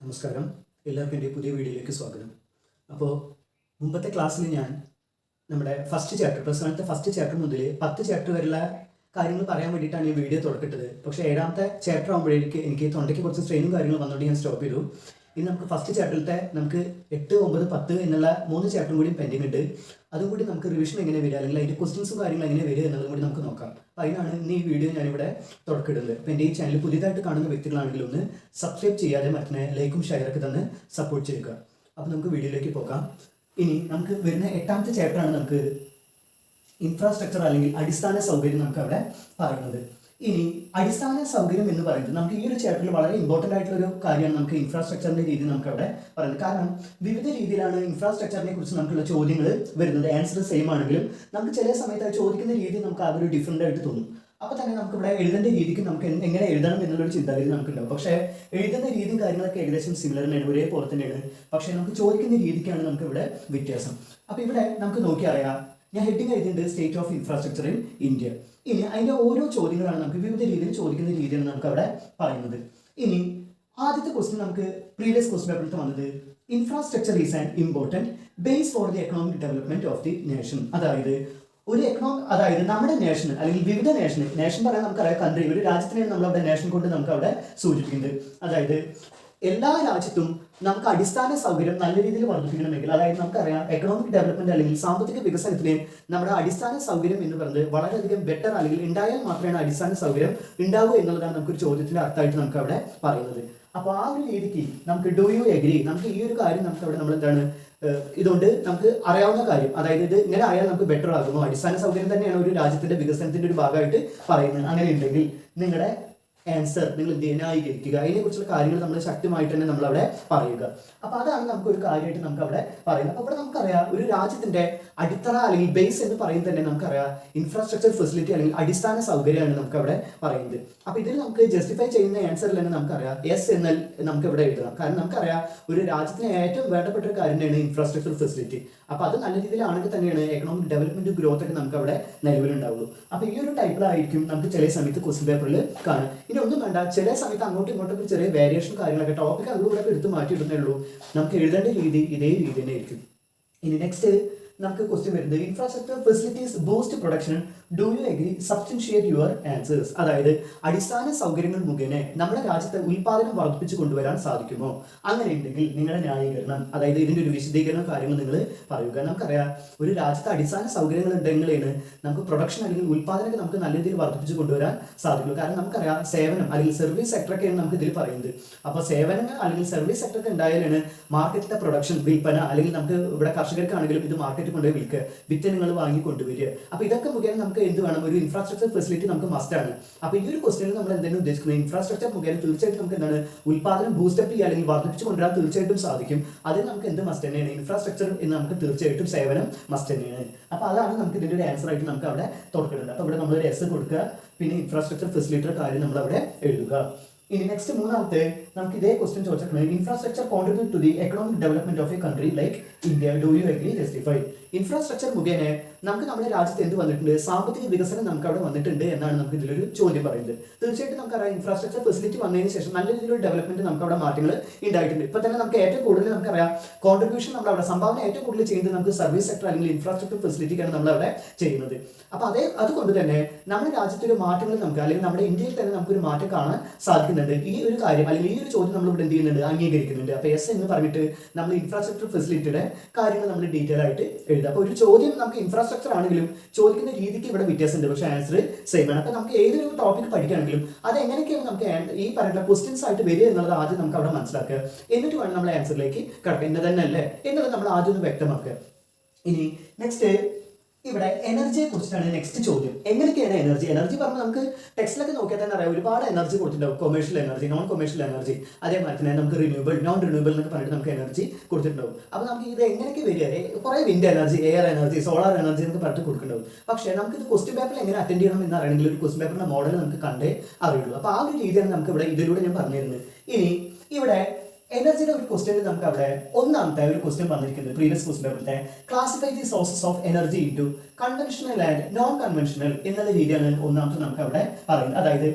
നമസ്കാരം, എല്ലാവർക്കും എൻ്റെ പുതിയ വീഡിയോയിലേക്ക് സ്വാഗതം. അപ്പോൾ മുമ്പത്തെ ക്ലാസ്സിൽ ഞാൻ നമ്മുടെ ഫസ്റ്റ് ചാപ്റ്റർ പ്രസവനത്തെ ഫസ്റ്റ് ചാപ്റ്റർ മുതൽ 10 ചാപ്റ്റർ വരെയുള്ള കാര്യങ്ങൾ പറയാൻ വേണ്ടിയിട്ടാണ് ഈ വീഡിയോ തുടക്കിട്ടത്. പക്ഷേ 7ാമത്തെ ചാപ്റ്റർ ആകുമ്പോഴേക്ക് എനിക്ക് തൊണ്ടയ്ക്ക് കുറച്ച് സ്ട്രെയിനും കാര്യങ്ങളും വന്നുകൊണ്ട് ഞാൻ സ്റ്റോപ്പ് ചെയ്തു. ഇനി നമുക്ക് ഫസ്റ്റ് ചാപ്റ്ററിലത്തെ നമുക്ക് 8, 9, 10 എന്നുള്ള 3 ചാപ്റ്ററും കൂടി പെൻഡിങ് ഉണ്ട്. അതും കൂടി നമുക്ക് റിവിഷൻ എങ്ങനെ വരിക, അല്ലെങ്കിൽ അതിൻ്റെ ക്വസ്റ്റ്യൻസും കാര്യങ്ങളും എങ്ങനെ വരിക എന്നുള്ളതും കൂടി നമുക്ക് നോക്കാം. അപ്പോൾ അതിനാണ് ഇന്ന് ഈ വീഡിയോ ഞാനിവിടെ തുടക്കിടുന്നത്. അപ്പോൾ എൻ്റെ ഈ ചാനൽ പുതിയതായിട്ട് കാണുന്ന വ്യക്തികളാണെങ്കിൽ ഒന്ന് സബ്സ്ക്രൈബ് ചെയ്യാതെ മറ്റേ ലൈക്കും ഷെയറൊക്കെ തന്ന് സപ്പോർട്ട് ചെയ്യുക. അപ്പോൾ നമുക്ക് വീഡിയോയിലേക്ക് പോകാം. ഇനി നമുക്ക് വരുന്ന 8ാമത്തെ ചാപ്റ്ററാണ് നമുക്ക് ഇൻഫ്രാസ്ട്രക്ചർ അല്ലെങ്കിൽ അടിസ്ഥാന സൗകര്യം നമുക്ക് അവിടെ പറയുന്നത്. ഇനി അടിസ്ഥാന സൗകര്യം എന്ന് പറയുന്നത് നമുക്ക് ഈ ഒരു ചാപ്റ്ററിൽ വളരെ ഇമ്പോർട്ടൻ്റ് ആയിട്ടുള്ള ഒരു കാര്യമാണ്. നമുക്ക് ഇൻഫ്രാസ്ട്രക്ചറിന്റെ രീതി നമുക്ക് അവിടെ പറയുന്നത്. കാരണം വിവിധ രീതിയിലാണ് ഇൻഫ്രാസ്ട്രക്ചറിനെ കുറിച്ച് നമുക്കുള്ള ചോദ്യങ്ങൾ വരുന്നത്. ആൻസർ സെയിം ആണെങ്കിലും നമുക്ക് ചില സമയത്ത് ചോദിക്കുന്ന രീതി നമുക്ക് അതൊരു ഡിഫറെൻ്റ് ആയിട്ട് തോന്നും. അപ്പോൾ തന്നെ നമുക്ക് ഇവിടെ എഴുതേണ്ട രീതിക്ക് നമുക്ക് എങ്ങനെ എഴുതണം എന്നുള്ളൊരു ചിന്താഗതി നമുക്കുണ്ടാവും. പക്ഷേ എഴുതുന്ന രീതിയും കാര്യങ്ങളൊക്കെ ഏകദേശം സിമിലർ തന്നെയാണ്, ഒരേപോലെ തന്നെയാണ്. പക്ഷേ നമുക്ക് ചോദിക്കുന്ന രീതിക്കാണ് നമുക്ക് ഇവിടെ വ്യത്യാസം. അപ്പോൾ ഇവിടെ നമുക്ക് നോക്കി അറിയാം, ഞാൻ ഹെഡിങ് എഴുതിയിട്ടുണ്ട് state of infrastructure in India. ഇനി അതിൻ്റെ ഓരോ ചോദ്യങ്ങളാണ് നമുക്ക് വിവിധ രീതിയിൽ ചോദിക്കുന്ന രീതിയാണ് നമുക്ക് അവിടെ പറയുന്നത്. ഇനി ആദ്യത്തെ ക്വസ്റ്റ്യൻ നമുക്ക് പ്രീവിയസ് ക്വസ്റ്റ്യൻ പേപ്പറിൽ വന്നത് infrastructure is an important base for the economic development of the nation. അതായത് അതായത് നമ്മുടെ നേഷൻ അല്ലെങ്കിൽ വിവിധ നേഷൻ പറയാൻ നമുക്കറിയാം കൺട്രി, ഒരു രാജ്യത്തിനെയാണ് നമ്മളവിടെ നേഷൻ കൊണ്ട് നമുക്ക് അവിടെ സൂചിപ്പിക്കുന്നത്. അതായത് എല്ലാ രാജ്യത്തും നമുക്ക് അടിസ്ഥാന സൗകര്യം നല്ല രീതിയിൽ വർദ്ധിപ്പിക്കണമെങ്കിൽ, അതായത് നമുക്കറിയാം എക്കണോമിക് ഡെവലപ്മെന്റ് അല്ലെങ്കിൽ സാമ്പത്തിക വികസനത്തിന് നമ്മുടെ അടിസ്ഥാന സൗകര്യം എന്ന് പറയുന്നത് വളരെയധികം ബെറ്റർ അല്ലെങ്കിൽ ഉണ്ടായാൽ മാത്രമേ അടിസ്ഥാന സൗകര്യം ഉണ്ടാവൂ എന്നുള്ളതാണ് നമുക്കൊരു ചോദ്യത്തിന്റെ അർത്ഥമായിട്ട് നമുക്ക് അവിടെ പറയുന്നത്. അപ്പോൾ ആ ഒരു രീതിക്ക് നമുക്ക് ഡു യു എഗ്രി, നമുക്ക് ഈ ഒരു കാര്യം നമുക്ക് അവിടെ നമ്മൾ എന്താണ് ഇതുകൊണ്ട് നമുക്ക് അറിയാവുന്ന കാര്യം, അതായത് ഇത് ഇങ്ങനെ ആയാൽ നമുക്ക് ബെറ്റർ ആകുമോ, അടിസ്ഥാന സൗകര്യം തന്നെയാണ് ഒരു രാജ്യത്തിന്റെ വികസനത്തിന്റെ ഒരു ഭാഗമായിട്ട് പറയുന്നത്. അങ്ങനെ ഉണ്ടെങ്കിൽ നിങ്ങളുടെ ആൻസർ നിങ്ങൾ ന്യായീകരിക്കുക, അതിനെക്കുറിച്ചുള്ള കാര്യങ്ങൾ നമ്മൾ ശക്തമായിട്ട് തന്നെ നമ്മൾ അവിടെ പറയുക. അപ്പോൾ അതാണ് നമുക്കൊരു കാര്യമായിട്ട് നമുക്ക് അവിടെ പറയുന്നത്. അപ്പോൾ ഇവിടെ നമുക്കറിയാം ഒരു രാജ്യത്തിന്റെ അടിത്തറ അല്ലെങ്കിൽ ബേസ് എന്ന് പറയുന്നത് തന്നെ നമുക്കറിയാം ഇൻഫ്രാസ്ട്രക്ചർ ഫെസിലിറ്റി അല്ലെങ്കിൽ അടിസ്ഥാന സൗകര്യമാണ് നമുക്ക് അവിടെ പറയുന്നത്. അപ്പോൾ ഇതിൽ നമുക്ക് ജസ്റ്റിഫൈ ചെയ്യുന്ന ആൻസറിൽ തന്നെ നമുക്കറിയാം എസ് എന്നാൽ നമുക്ക് ഇവിടെ എഴുതണം. കാരണം നമുക്കറിയാം ഒരു രാജ്യത്തിന് ഏറ്റവും വേണ്ടപ്പെട്ട ഒരു കാര്യം തന്നെയാണ് ഇൻഫ്രാസ്ട്രക്ചർ ഫെസിലിറ്റി. അപ്പോൾ അത് നല്ല രീതിയിലാണെങ്കിൽ തന്നെയാണ് എക്കണോമിക് ഡെവലപ്മെന്റ് ഗ്രോത്ത് ഒക്കെ നമുക്ക് അവിടെ നിലവിലുണ്ടാവുള്ളൂ. അപ്പോൾ ഈ ഒരു ടൈപ്പിലായിരിക്കും നമുക്ക് ചില സമയത്ത് ക്വസ്റ്റ്യൻ പേപ്പറിൽ കാണും. ഇനി ഒന്നും വേണ്ട, ചില സമയത്ത് അങ്ങോട്ടും ഇങ്ങോട്ടും ചെറിയ വേരിയേഷൻ കാര്യങ്ങളൊക്കെ ടോപ്പിക് അതുകൂടെ എടുത്ത് മാറ്റിയിടുന്നേ ഉള്ളൂ. നമുക്ക് എഴുതേണ്ട രീതി ഇതേ രീതി തന്നെ ആയിരിക്കും. ഇനി നെക്സ്റ്റ് നമുക്ക് ക്വസ്റ്റ്യൻ വരുന്നത് infrastructure facilities boost production, do you agree, substantiate your answers. അതായത് അടിസ്ഥാന സൗകര്യങ്ങൾ മുഖേന നമ്മുടെ രാജ്യത്തെ ഉൽപാദനം വർദ്ധിപ്പിച്ചു കൊണ്ടുവരാൻ സാധിക്കുമോ, അങ്ങനെ ഉണ്ടെങ്കിൽ നിങ്ങളുടെ ന്യായീകരണം, അതായത് ഇതിന്റെ ഒരു വിശദീകരണം കാര്യങ്ങൾ നിങ്ങൾ പറയുക. നമുക്കറിയാം ഒരു രാജ്യത്തെ അടിസ്ഥാന സൗകര്യങ്ങൾ ഉണ്ടെങ്കിലാണ് നമുക്ക് പ്രൊഡക്ഷൻ അല്ലെങ്കിൽ ഉൽപാദനമൊക്കെ നമുക്ക് നല്ല രീതിയിൽ വർദ്ധിപ്പിച്ചു കൊണ്ടുവരാൻ സാധിക്കുള്ളൂ. കാരണം നമുക്കറിയാം സേവനം അല്ലെങ്കിൽ സർവീസ് സെക്ടറൊക്കെയാണ് നമുക്ക് ഇതിൽ പറയുന്നത്. അപ്പോൾ സേവനങ്ങൾ അല്ലെങ്കിൽ സർവീസ് സെക്ടറൊക്കെ ഉണ്ടായാലാണ് മാർക്കറ്റിന്റെ പ്രൊഡക്ഷൻ, വിൽപ്പന, അല്ലെങ്കിൽ നമുക്ക് ഇവിടെ കർഷകർക്കാണെങ്കിലും ഇത് മാർക്കറ്റ് കൊണ്ടുപോയി വിൽക്കുക, വിത്ത് നിങ്ങൾ വാങ്ങി കൊണ്ടുവരിക. അപ്പോൾ ഇതൊക്കെ മുഖേന നമുക്ക് എന്ത് വേണം, ഒരു ഇൻഫ്രാസ്ട്രക്ചർ ഫെസിലിറ്റി നമുക്ക് മസ്റ്റ് ആണ്. അപ്പോൾ ഈ ഒരു ക്വസ്റ്റ്യനിൽ നമ്മൾ എന്തെങ്കിലും ഉദ്ദേശിക്കുന്നത് ഇൻഫ്രാസ്ട്രക്ചർ മുഖേന തീർച്ചയായിട്ടും നമുക്ക് എന്താണ് ഉൽപാദനം ബൂസ്റ്റപ്പ് ചെയ്യുക അല്ലെങ്കിൽ വർദ്ധിപ്പിച്ചു കൊണ്ടുവരാൻ തീർച്ചയായിട്ടും സാധിക്കും. അതിൽ നമുക്ക് എന്ത് മസ്റ്റ് തന്നെയാണ്, ഇൻഫ്രാസ്ട്രക്ചർ എന്ന് നമുക്ക് തീർച്ചയായിട്ടും സേവനം മസ്റ്റ് തന്നെയാണ്. അപ്പോൾ അതാണ് നമുക്ക് ഇതിൻ്റെ ഒരു ആൻസർ ആയിട്ട് നമുക്ക് അവിടെ തുറക്കുന്നത്. അപ്പോൾ ഇവിടെ നമ്മളൊരു എസ് കൊടുക്കുക, പിന്നെ ഇൻഫ്രാസ്ട്രക്ചർ ഫെസിലിറ്റിയുടെ കാര്യം നമ്മൾ അവിടെ എഴുതുക. ഇനി നെക്സ്റ്റ് മൂന്നാമത്തെ നമുക്ക് ഇതേ ക്വസ്റ്റ്യൻ ചോദിച്ചിട്ടുണ്ട് infrastructure contribute to the economic development of a country like India, do you agree, justify. Infrastructure മുഖേന നമുക്ക് നമ്മുടെ രാജ്യത്ത് എന്ത് വന്നിട്ടുണ്ട്, സാമ്പത്തിക വികസനം നമുക്ക് അവിടെ വന്നിട്ടുണ്ട് എന്നാണ് നമുക്ക് ഇതിലൊരു ചോദ്യം പറയുന്നത്. തീർച്ചയായിട്ടും നമുക്കറിയാം ഇൻഫ്രാസ്ട്രക്ചർ ഫെസിലിറ്റി വന്നതിന് ശേഷം നല്ല രീതിയിലുള്ള ഡെവലപ്മെന്റ് നമുക്ക് അവിടെ മാറ്റങ്ങൾ ഉണ്ടായിട്ടുണ്ട്. ഇപ്പൊ തന്നെ നമുക്ക് ഏറ്റവും കൂടുതൽ നമുക്കറിയാം കോൺട്രിബ്യൂഷൻ നമ്മൾ അവിടെ സംഭാവന ഏറ്റവും കൂടുതൽ ചെയ്യുന്നത് നമുക്ക് സർവീസ് സെക്ടർ അല്ലെങ്കിൽ ഇൻഫ്രാസ്ട്രക്ചർ ഫെസിലിറ്റിക്കാണ് നമ്മൾ അവിടെ ചെയ്യുന്നത്. അപ്പോൾ അതുകൊണ്ട് തന്നെ നമ്മുടെ രാജ്യത്തൊരു മാറ്റങ്ങൾ നമുക്ക് അല്ലെങ്കിൽ നമ്മുടെ ഇന്ത്യയിൽ തന്നെ നമുക്കൊരു മാറ്റം കാണാൻ സാധിക്കുന്നുണ്ട്. ഈ ഒരു കാര്യം അല്ലെങ്കിൽ ഈ ഒരു ചോദ്യം നമ്മൾ ഇവിടെ എന്ത് ചെയ്യുന്നുണ്ട്, അംഗീകരിക്കുന്നുണ്ട്. അപ്പോൾ എസ് എന്ന് പറഞ്ഞിട്ട് നമ്മൾ ഇൻഫ്രാസ്ട്രക്ചർ ഫെസിലിറ്റിയുടെ കാര്യങ്ങൾ നമ്മൾ ഡീറ്റെയിൽ ആയിട്ട് എഴുതുക. അപ്പോൾ ഒരു ചോദ്യം നമുക്ക് ഇൻഫ്രാസ്ട്രക്ചർ ആണെങ്കിലും ചോദിക്കുന്ന രീതിക്ക് ഇവിടെ വ്യത്യാസമുണ്ട്, പക്ഷേ ആൻസർ സെയിം ആണ്. അപ്പോൾ നമുക്ക് ഏതൊരു ടോപ്പിക് പഠിക്കുകയാണെങ്കിലും അത് എങ്ങനെയൊക്കെയാണ് നമുക്ക് ഈ പറയുന്ന ക്വസ്റ്റ്യൻസ് ആയിട്ട് വരിക എന്നുള്ളത് ആദ്യം നമുക്ക് അവിടെ മനസ്സിലാക്കുക. എന്നിട്ട് വേണം നമ്മൾ ആൻസറിലേക്ക് കിടക്കുക. ഇന്ന തന്നെ അല്ലേ എന്നുള്ളത് നമ്മൾ ആദ്യം ഒന്ന് വ്യക്തമാക്കുക. ഇനി നെക്സ്റ്റ് ഇവിടെ എനർജിയെ കുറിച്ചിട്ടാണ് നെക്സ്റ്റ് ചോദ്യം. എങ്ങനെയൊക്കെയാണ് എനർജി പറഞ്ഞാൽ നമുക്ക് ടെക്സ്റ്റിലൊക്കെ നോക്കിയാൽ തന്നെ അറിയാം ഒരുപാട് എനർജി കൊടുത്തിട്ടുണ്ടാവും. Commercial energy, non commercial energy, അതേമാതിരി തന്നെ നമുക്ക് റിന്യൂവബിൾ, നോൺ റിന്യൂവബിൾ എന്നൊക്കെ പറഞ്ഞിട്ട് നമുക്ക് എനർജി കൊടുത്തിട്ടുണ്ടാവും. അപ്പോൾ നമുക്ക് ഇത് എങ്ങനെയൊക്കെ വരിക, കുറേ wind energy, air energy, solar energy എന്നൊക്കെ പറഞ്ഞിട്ട് കൊടുക്കുന്നുണ്ടാവും. പക്ഷേ നമുക്ക് ഇത് ക്വസ്റ്റ്യൻ പേപ്പറിൽ എങ്ങനെ അറ്റൻഡ് ചെയ്യണം എന്ന് അറിയണമെങ്കിൽ ഒരു ക്വസ്റ്റ്യൻ പേപ്പറിന്റെ മോഡൽ നമുക്ക് കണ്ടേ അറിയുള്ളൂ. അപ്പോൾ ആ ഒരു രീതിയാണ് നമുക്ക് ഇവിടെ ഇതിലൂടെ ഞാൻ പറഞ്ഞു തരുന്നത്. ഇനി ഇവിടെ എനർജിയുടെ ഒരു ക്വസ്റ്റ്യൻ നമുക്ക് അവിടെ ഒന്നാമത്തെ ഒരു ക്വസ്റ്റ്യൻ വന്നിരിക്കുന്നത് പ്രീവിയസ് ക്വസ്റ്റ്യൻ പേപ്പറിലെ classify the sources of energy into conventional and non conventional എന്നുള്ള രീതിയാണ് ഒന്നാമത്തെ നമുക്ക് അവിടെ പറയുന്നത്. അതായത്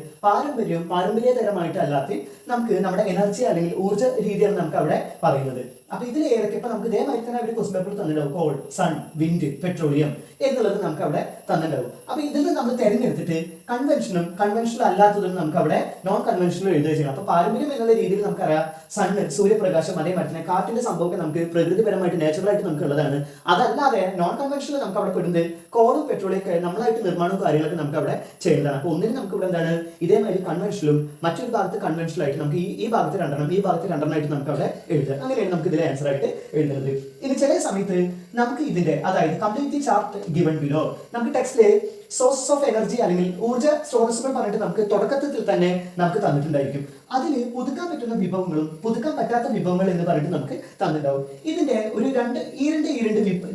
പാരമ്പര്യതരമായിട്ട് അല്ലാത്ത നമുക്ക് നമ്മുടെ എനർജി അല്ലെങ്കിൽ ഊർജ്ജ രീതിയാണ് നമുക്ക് അവിടെ പറയുന്നത്. അപ്പൊ ഇതിൽ ഏതൊക്കെ ഇപ്പൊ നമുക്ക് ഇതേമാതിരി തന്നെ ഒരു ക്വസ്റ്റ്യൻ പേപ്പർ തന്നിട്ടുണ്ടാവും. കോൾ, സൺ, വിൻഡ്, പെട്രോളിയം എന്നുള്ളത് നമുക്ക് അവിടെ തന്നിട്ടുണ്ടാവും. അപ്പൊ ഇതിൽ നമ്മൾ തിരഞ്ഞെടുത്തിട്ട് കൺവെൻഷണൽ അല്ലാത്തതും നമുക്ക് അവിടെ നോൺ കൺവെൻഷണൽ എഴുതുക ചെയ്യണം. അപ്പൊ പാരമ്പര്യം എന്നുള്ള രീതിയിൽ നമുക്കറിയാം സണ്ണ്, സൂര്യപ്രകാശം, അതേമാതിരി കാറ്റിന്റെ സംഭവമൊക്കെ നമുക്ക് പ്രകൃതിപരമായിട്ട് നാച്ചുറലായിട്ട് നമുക്ക് ഉള്ളതാണ്. അതല്ലാതെ നോൺ കൺവെൻഷണൽ നമുക്ക് അവിടെ പെടുന്നത് കോളും പെട്രോളിയം ഒക്കെ നമ്മളായിട്ട് നിർമ്മാണവും കാര്യങ്ങളൊക്കെ നമുക്ക് അവിടെ ചെയ്യേണ്ടതാണ്. അപ്പൊ ഒന്നിനും നമുക്ക് ഇവിടെ എന്താണ് ഇതേമാതിരി കൺവെൻഷനലും മറ്റൊരു ഭാഗത്ത് കൺവെൻഷനൽ ആയിട്ട് നമുക്ക് ഈ ഭാഗത്ത് രണ്ടെണ്ണം ഈ ഭാഗത്ത് രണ്ടെണ്ണമായിട്ട് നമുക്ക് അവിടെ എഴുതുക. അങ്ങനെയാണ് നമുക്ക് ഇതിലെ ആൻസർ ആയിട്ട് എഴുതുന്നത്. ഇനി ചില സമയത്ത് നമുക്ക് ഇതിന്റെ അതായത് കംപ്ലീറ്റ് ചാർട്ട് ഗിവൺ ബിലോ നമുക്ക് ടെക്സ്റ്റിലെ സോഴ്സസ് ഓഫ് എനർജി അല്ലെങ്കിൽ ഊർജ്ജ സ്രോതസ്സുകൾ പറഞ്ഞിട്ട് നമുക്ക് തുടക്കത്തിൽ തന്നെ നമുക്ക് തന്നിട്ടുണ്ടായിരിക്കും. അതിൽ പുതുക്കാൻ പറ്റുന്ന വിഭവങ്ങളും പുതുക്കാൻ പറ്റാത്ത വിഭവങ്ങൾ എന്ന് പറഞ്ഞിട്ട് നമുക്ക് തന്നിട്ടുണ്ടാവും. ഇതിന്റെ ഒരു രണ്ട്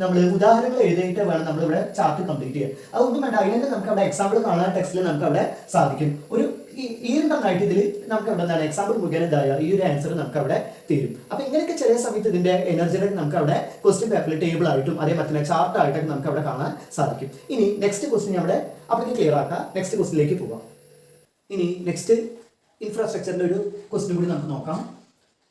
നമ്മൾ ഉദാഹരണങ്ങൾ എഴുതിയിട്ട് വേണം നമ്മൾ ഇവിടെ ചാർട്ട് കംപ്ലീറ്റ് ചെയ്യാൻ. അതൊന്നും വേണ്ട, അതിനെ നമുക്ക് അവിടെ എക്സാമ്പിൾ കാണാൻ ടെക്സ്റ്റിൽ നമുക്ക് അവിടെ സാധിക്കും. ഒരു ഈരണ്ടെണ്ണമായിട്ട് ഇതിൽ നമുക്ക് അവിടെ എന്താണ് എക്സാമ്പിൾ മുഖേന ഇതായ ഈ ഒരു ആൻസർ നമുക്ക് അവിടെ തരും. അപ്പൊ ഇങ്ങനെയൊക്കെ ചില സമയത്ത് ഇതിന്റെ എനർജിയുടെ നമുക്ക് അവിടെ ക്വസ്റ്റ്യൻ പേപ്പറിൽ ടേബിൾ ആയിട്ടും അതേപോലെ ചാർട്ട് ആയിട്ടൊക്കെ നമുക്ക് അവിടെ കാണാൻ സാധിക്കും. ഇനി നെക്സ്റ്റ് ക്വസ്റ്റ്യൻ അവിടെ അപ്പോഴേക്ക് ക്ലിയർ ആക്കാം. നെക്സ്റ്റ് ക്വസ്റ്റ്യനിലേക്ക് പോകാം. ഇനി നെക്സ്റ്റ് ഇൻഫ്രാസ്ട്രക്ചറിന്റെ ഒരു ക്വസ്റ്റ്യൻ കൂടി നമുക്ക് നോക്കാം.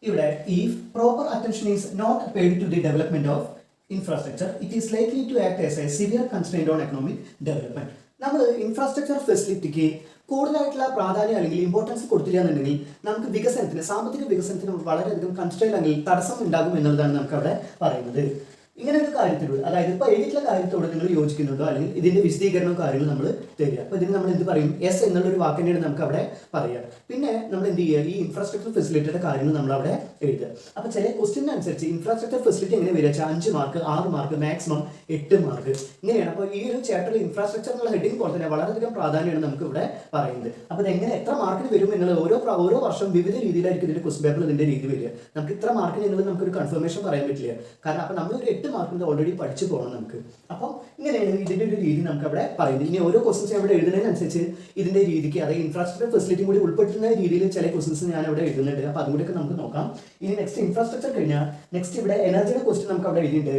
ഇവിടെ if proper attention is not paid to the development of infrastructure it is likely to act as a severe constraint on economic development. നമ്മൾ ഇൻഫ്രാസ്ട്രക്ചർ ഫെസിലിറ്റിക്ക് കൂടുതലായിട്ടുള്ള പ്രാധാന്യം അല്ലെങ്കിൽ ഇമ്പോർട്ടൻസ് കൊടുത്തില്ല എന്നുണ്ടെങ്കിൽ നമുക്ക് വികസനത്തിന്, സാമ്പത്തിക വികസനത്തിന് വളരെയധികം കൺസ്ട്രെയിന്റ് അല്ലെങ്കിൽ തടസ്സം ഉണ്ടാകും എന്നുള്ളതാണ് നമുക്ക് അവിടെ പറയുന്നത്. ഇങ്ങനെ ഒരു കാര്യത്തിലൂടെ അതായത് ഇപ്പോൾ എഴുതിയിട്ടുള്ള കാര്യത്തോട് നിങ്ങൾ യോജിക്കുന്നുണ്ടോ അല്ലെങ്കിൽ ഇതിന്റെ വിശദീകരണവും കാര്യങ്ങളും നമ്മൾ തരിക. അപ്പോൾ ഇതിന് നമ്മൾ എന്ത് പറയും? എസ് എന്നുള്ളൊരു വാക്ക് തന്നെയാണ് നമുക്ക് അവിടെ പറയാം. പിന്നെ നമ്മൾ എന്ത് ചെയ്യുക? ഈ ഇൻഫ്രാസ്ട്രക്ചർ ഫെസിലിറ്റിയുടെ കാര്യങ്ങൾ നമ്മൾ അവിടെ എഴുതുക. അപ്പോൾ ചില ക്വസ്റ്റ്യൻ അനുസരിച്ച് ഇൻഫ്രാസ്ട്രക്ചർ ഫെസിലിറ്റി എങ്ങനെ വരിക? 5 മാർക്ക്, 6 മാർക്ക്, മാക്സിമം 8 മാർക്ക് ഇങ്ങനെയാണ്. അപ്പോൾ ഈ ഒരു ചാപ്റ്ററിൽ ഇൻഫ്രാസ്ട്രക്ചർ എന്നുള്ള ഹെഡിങ് പോലെ തന്നെ വളരെയധികം പ്രാധാന്യമാണ് നമുക്ക് ഇവിടെ പറയുന്നത്. അപ്പോൾ ഇതെങ്ങനെ എത്ര മാർക്കിന് വരും എന്നുള്ളത് ഓരോ വർഷം വിവിധ രീതിയിലായിരിക്കും ഇതിന്റെ ക്വസ്റ്റ്യൻ പേപ്പറിൽ ഇതിന്റെ രീതി വരിക. നമുക്ക് ഇത്ര മാർക്കിന് എന്നുള്ളത് നമുക്കൊരു കൺഫർമേഷൻ പറയാൻ പറ്റില്ല. കാരണം അപ്പോൾ നമ്മളൊരു 8 മാർക്കിന് ഓൾറെഡി പഠിച്ചു പോകണം നമുക്ക്. അപ്പോൾ ഇങ്ങനെയാണ് ഇതിന്റെ ഒരു രീതി നമുക്ക് അവിടെ പറയുന്നത്. ഇനി ഓരോ ക്വസ്റ്റൻസ് അവിടെ എഴുതുന്നതിനനുസരിച്ച് ഇതിന്റെ രീതിക്ക് അതായത് ഇൻഫ്രാസ്ട്രക്ചർ ഫെസിലിറ്റി കൂടി ഉൾപ്പെടുത്തുന്ന രീതിയിൽ ചില ക്വസ്റ്റൻസ് ഞാൻ അവിടെ എഴുതുന്നുണ്ട്. അപ്പോൾ അതുകൂടിയൊക്കെ നമുക്ക് നോക്കാം. ഇനി നെക്സ്റ്റ് ഇൻഫ്രാസ്ട്രക്ചർ കഴിഞ്ഞാൽ നെക്സ്റ്റ് ഇവിടെ എനർജിയുടെ ക്വസ്റ്റ്യൻ നമുക്ക് അവിടെ എഴുതിയിട്ടുണ്ട്.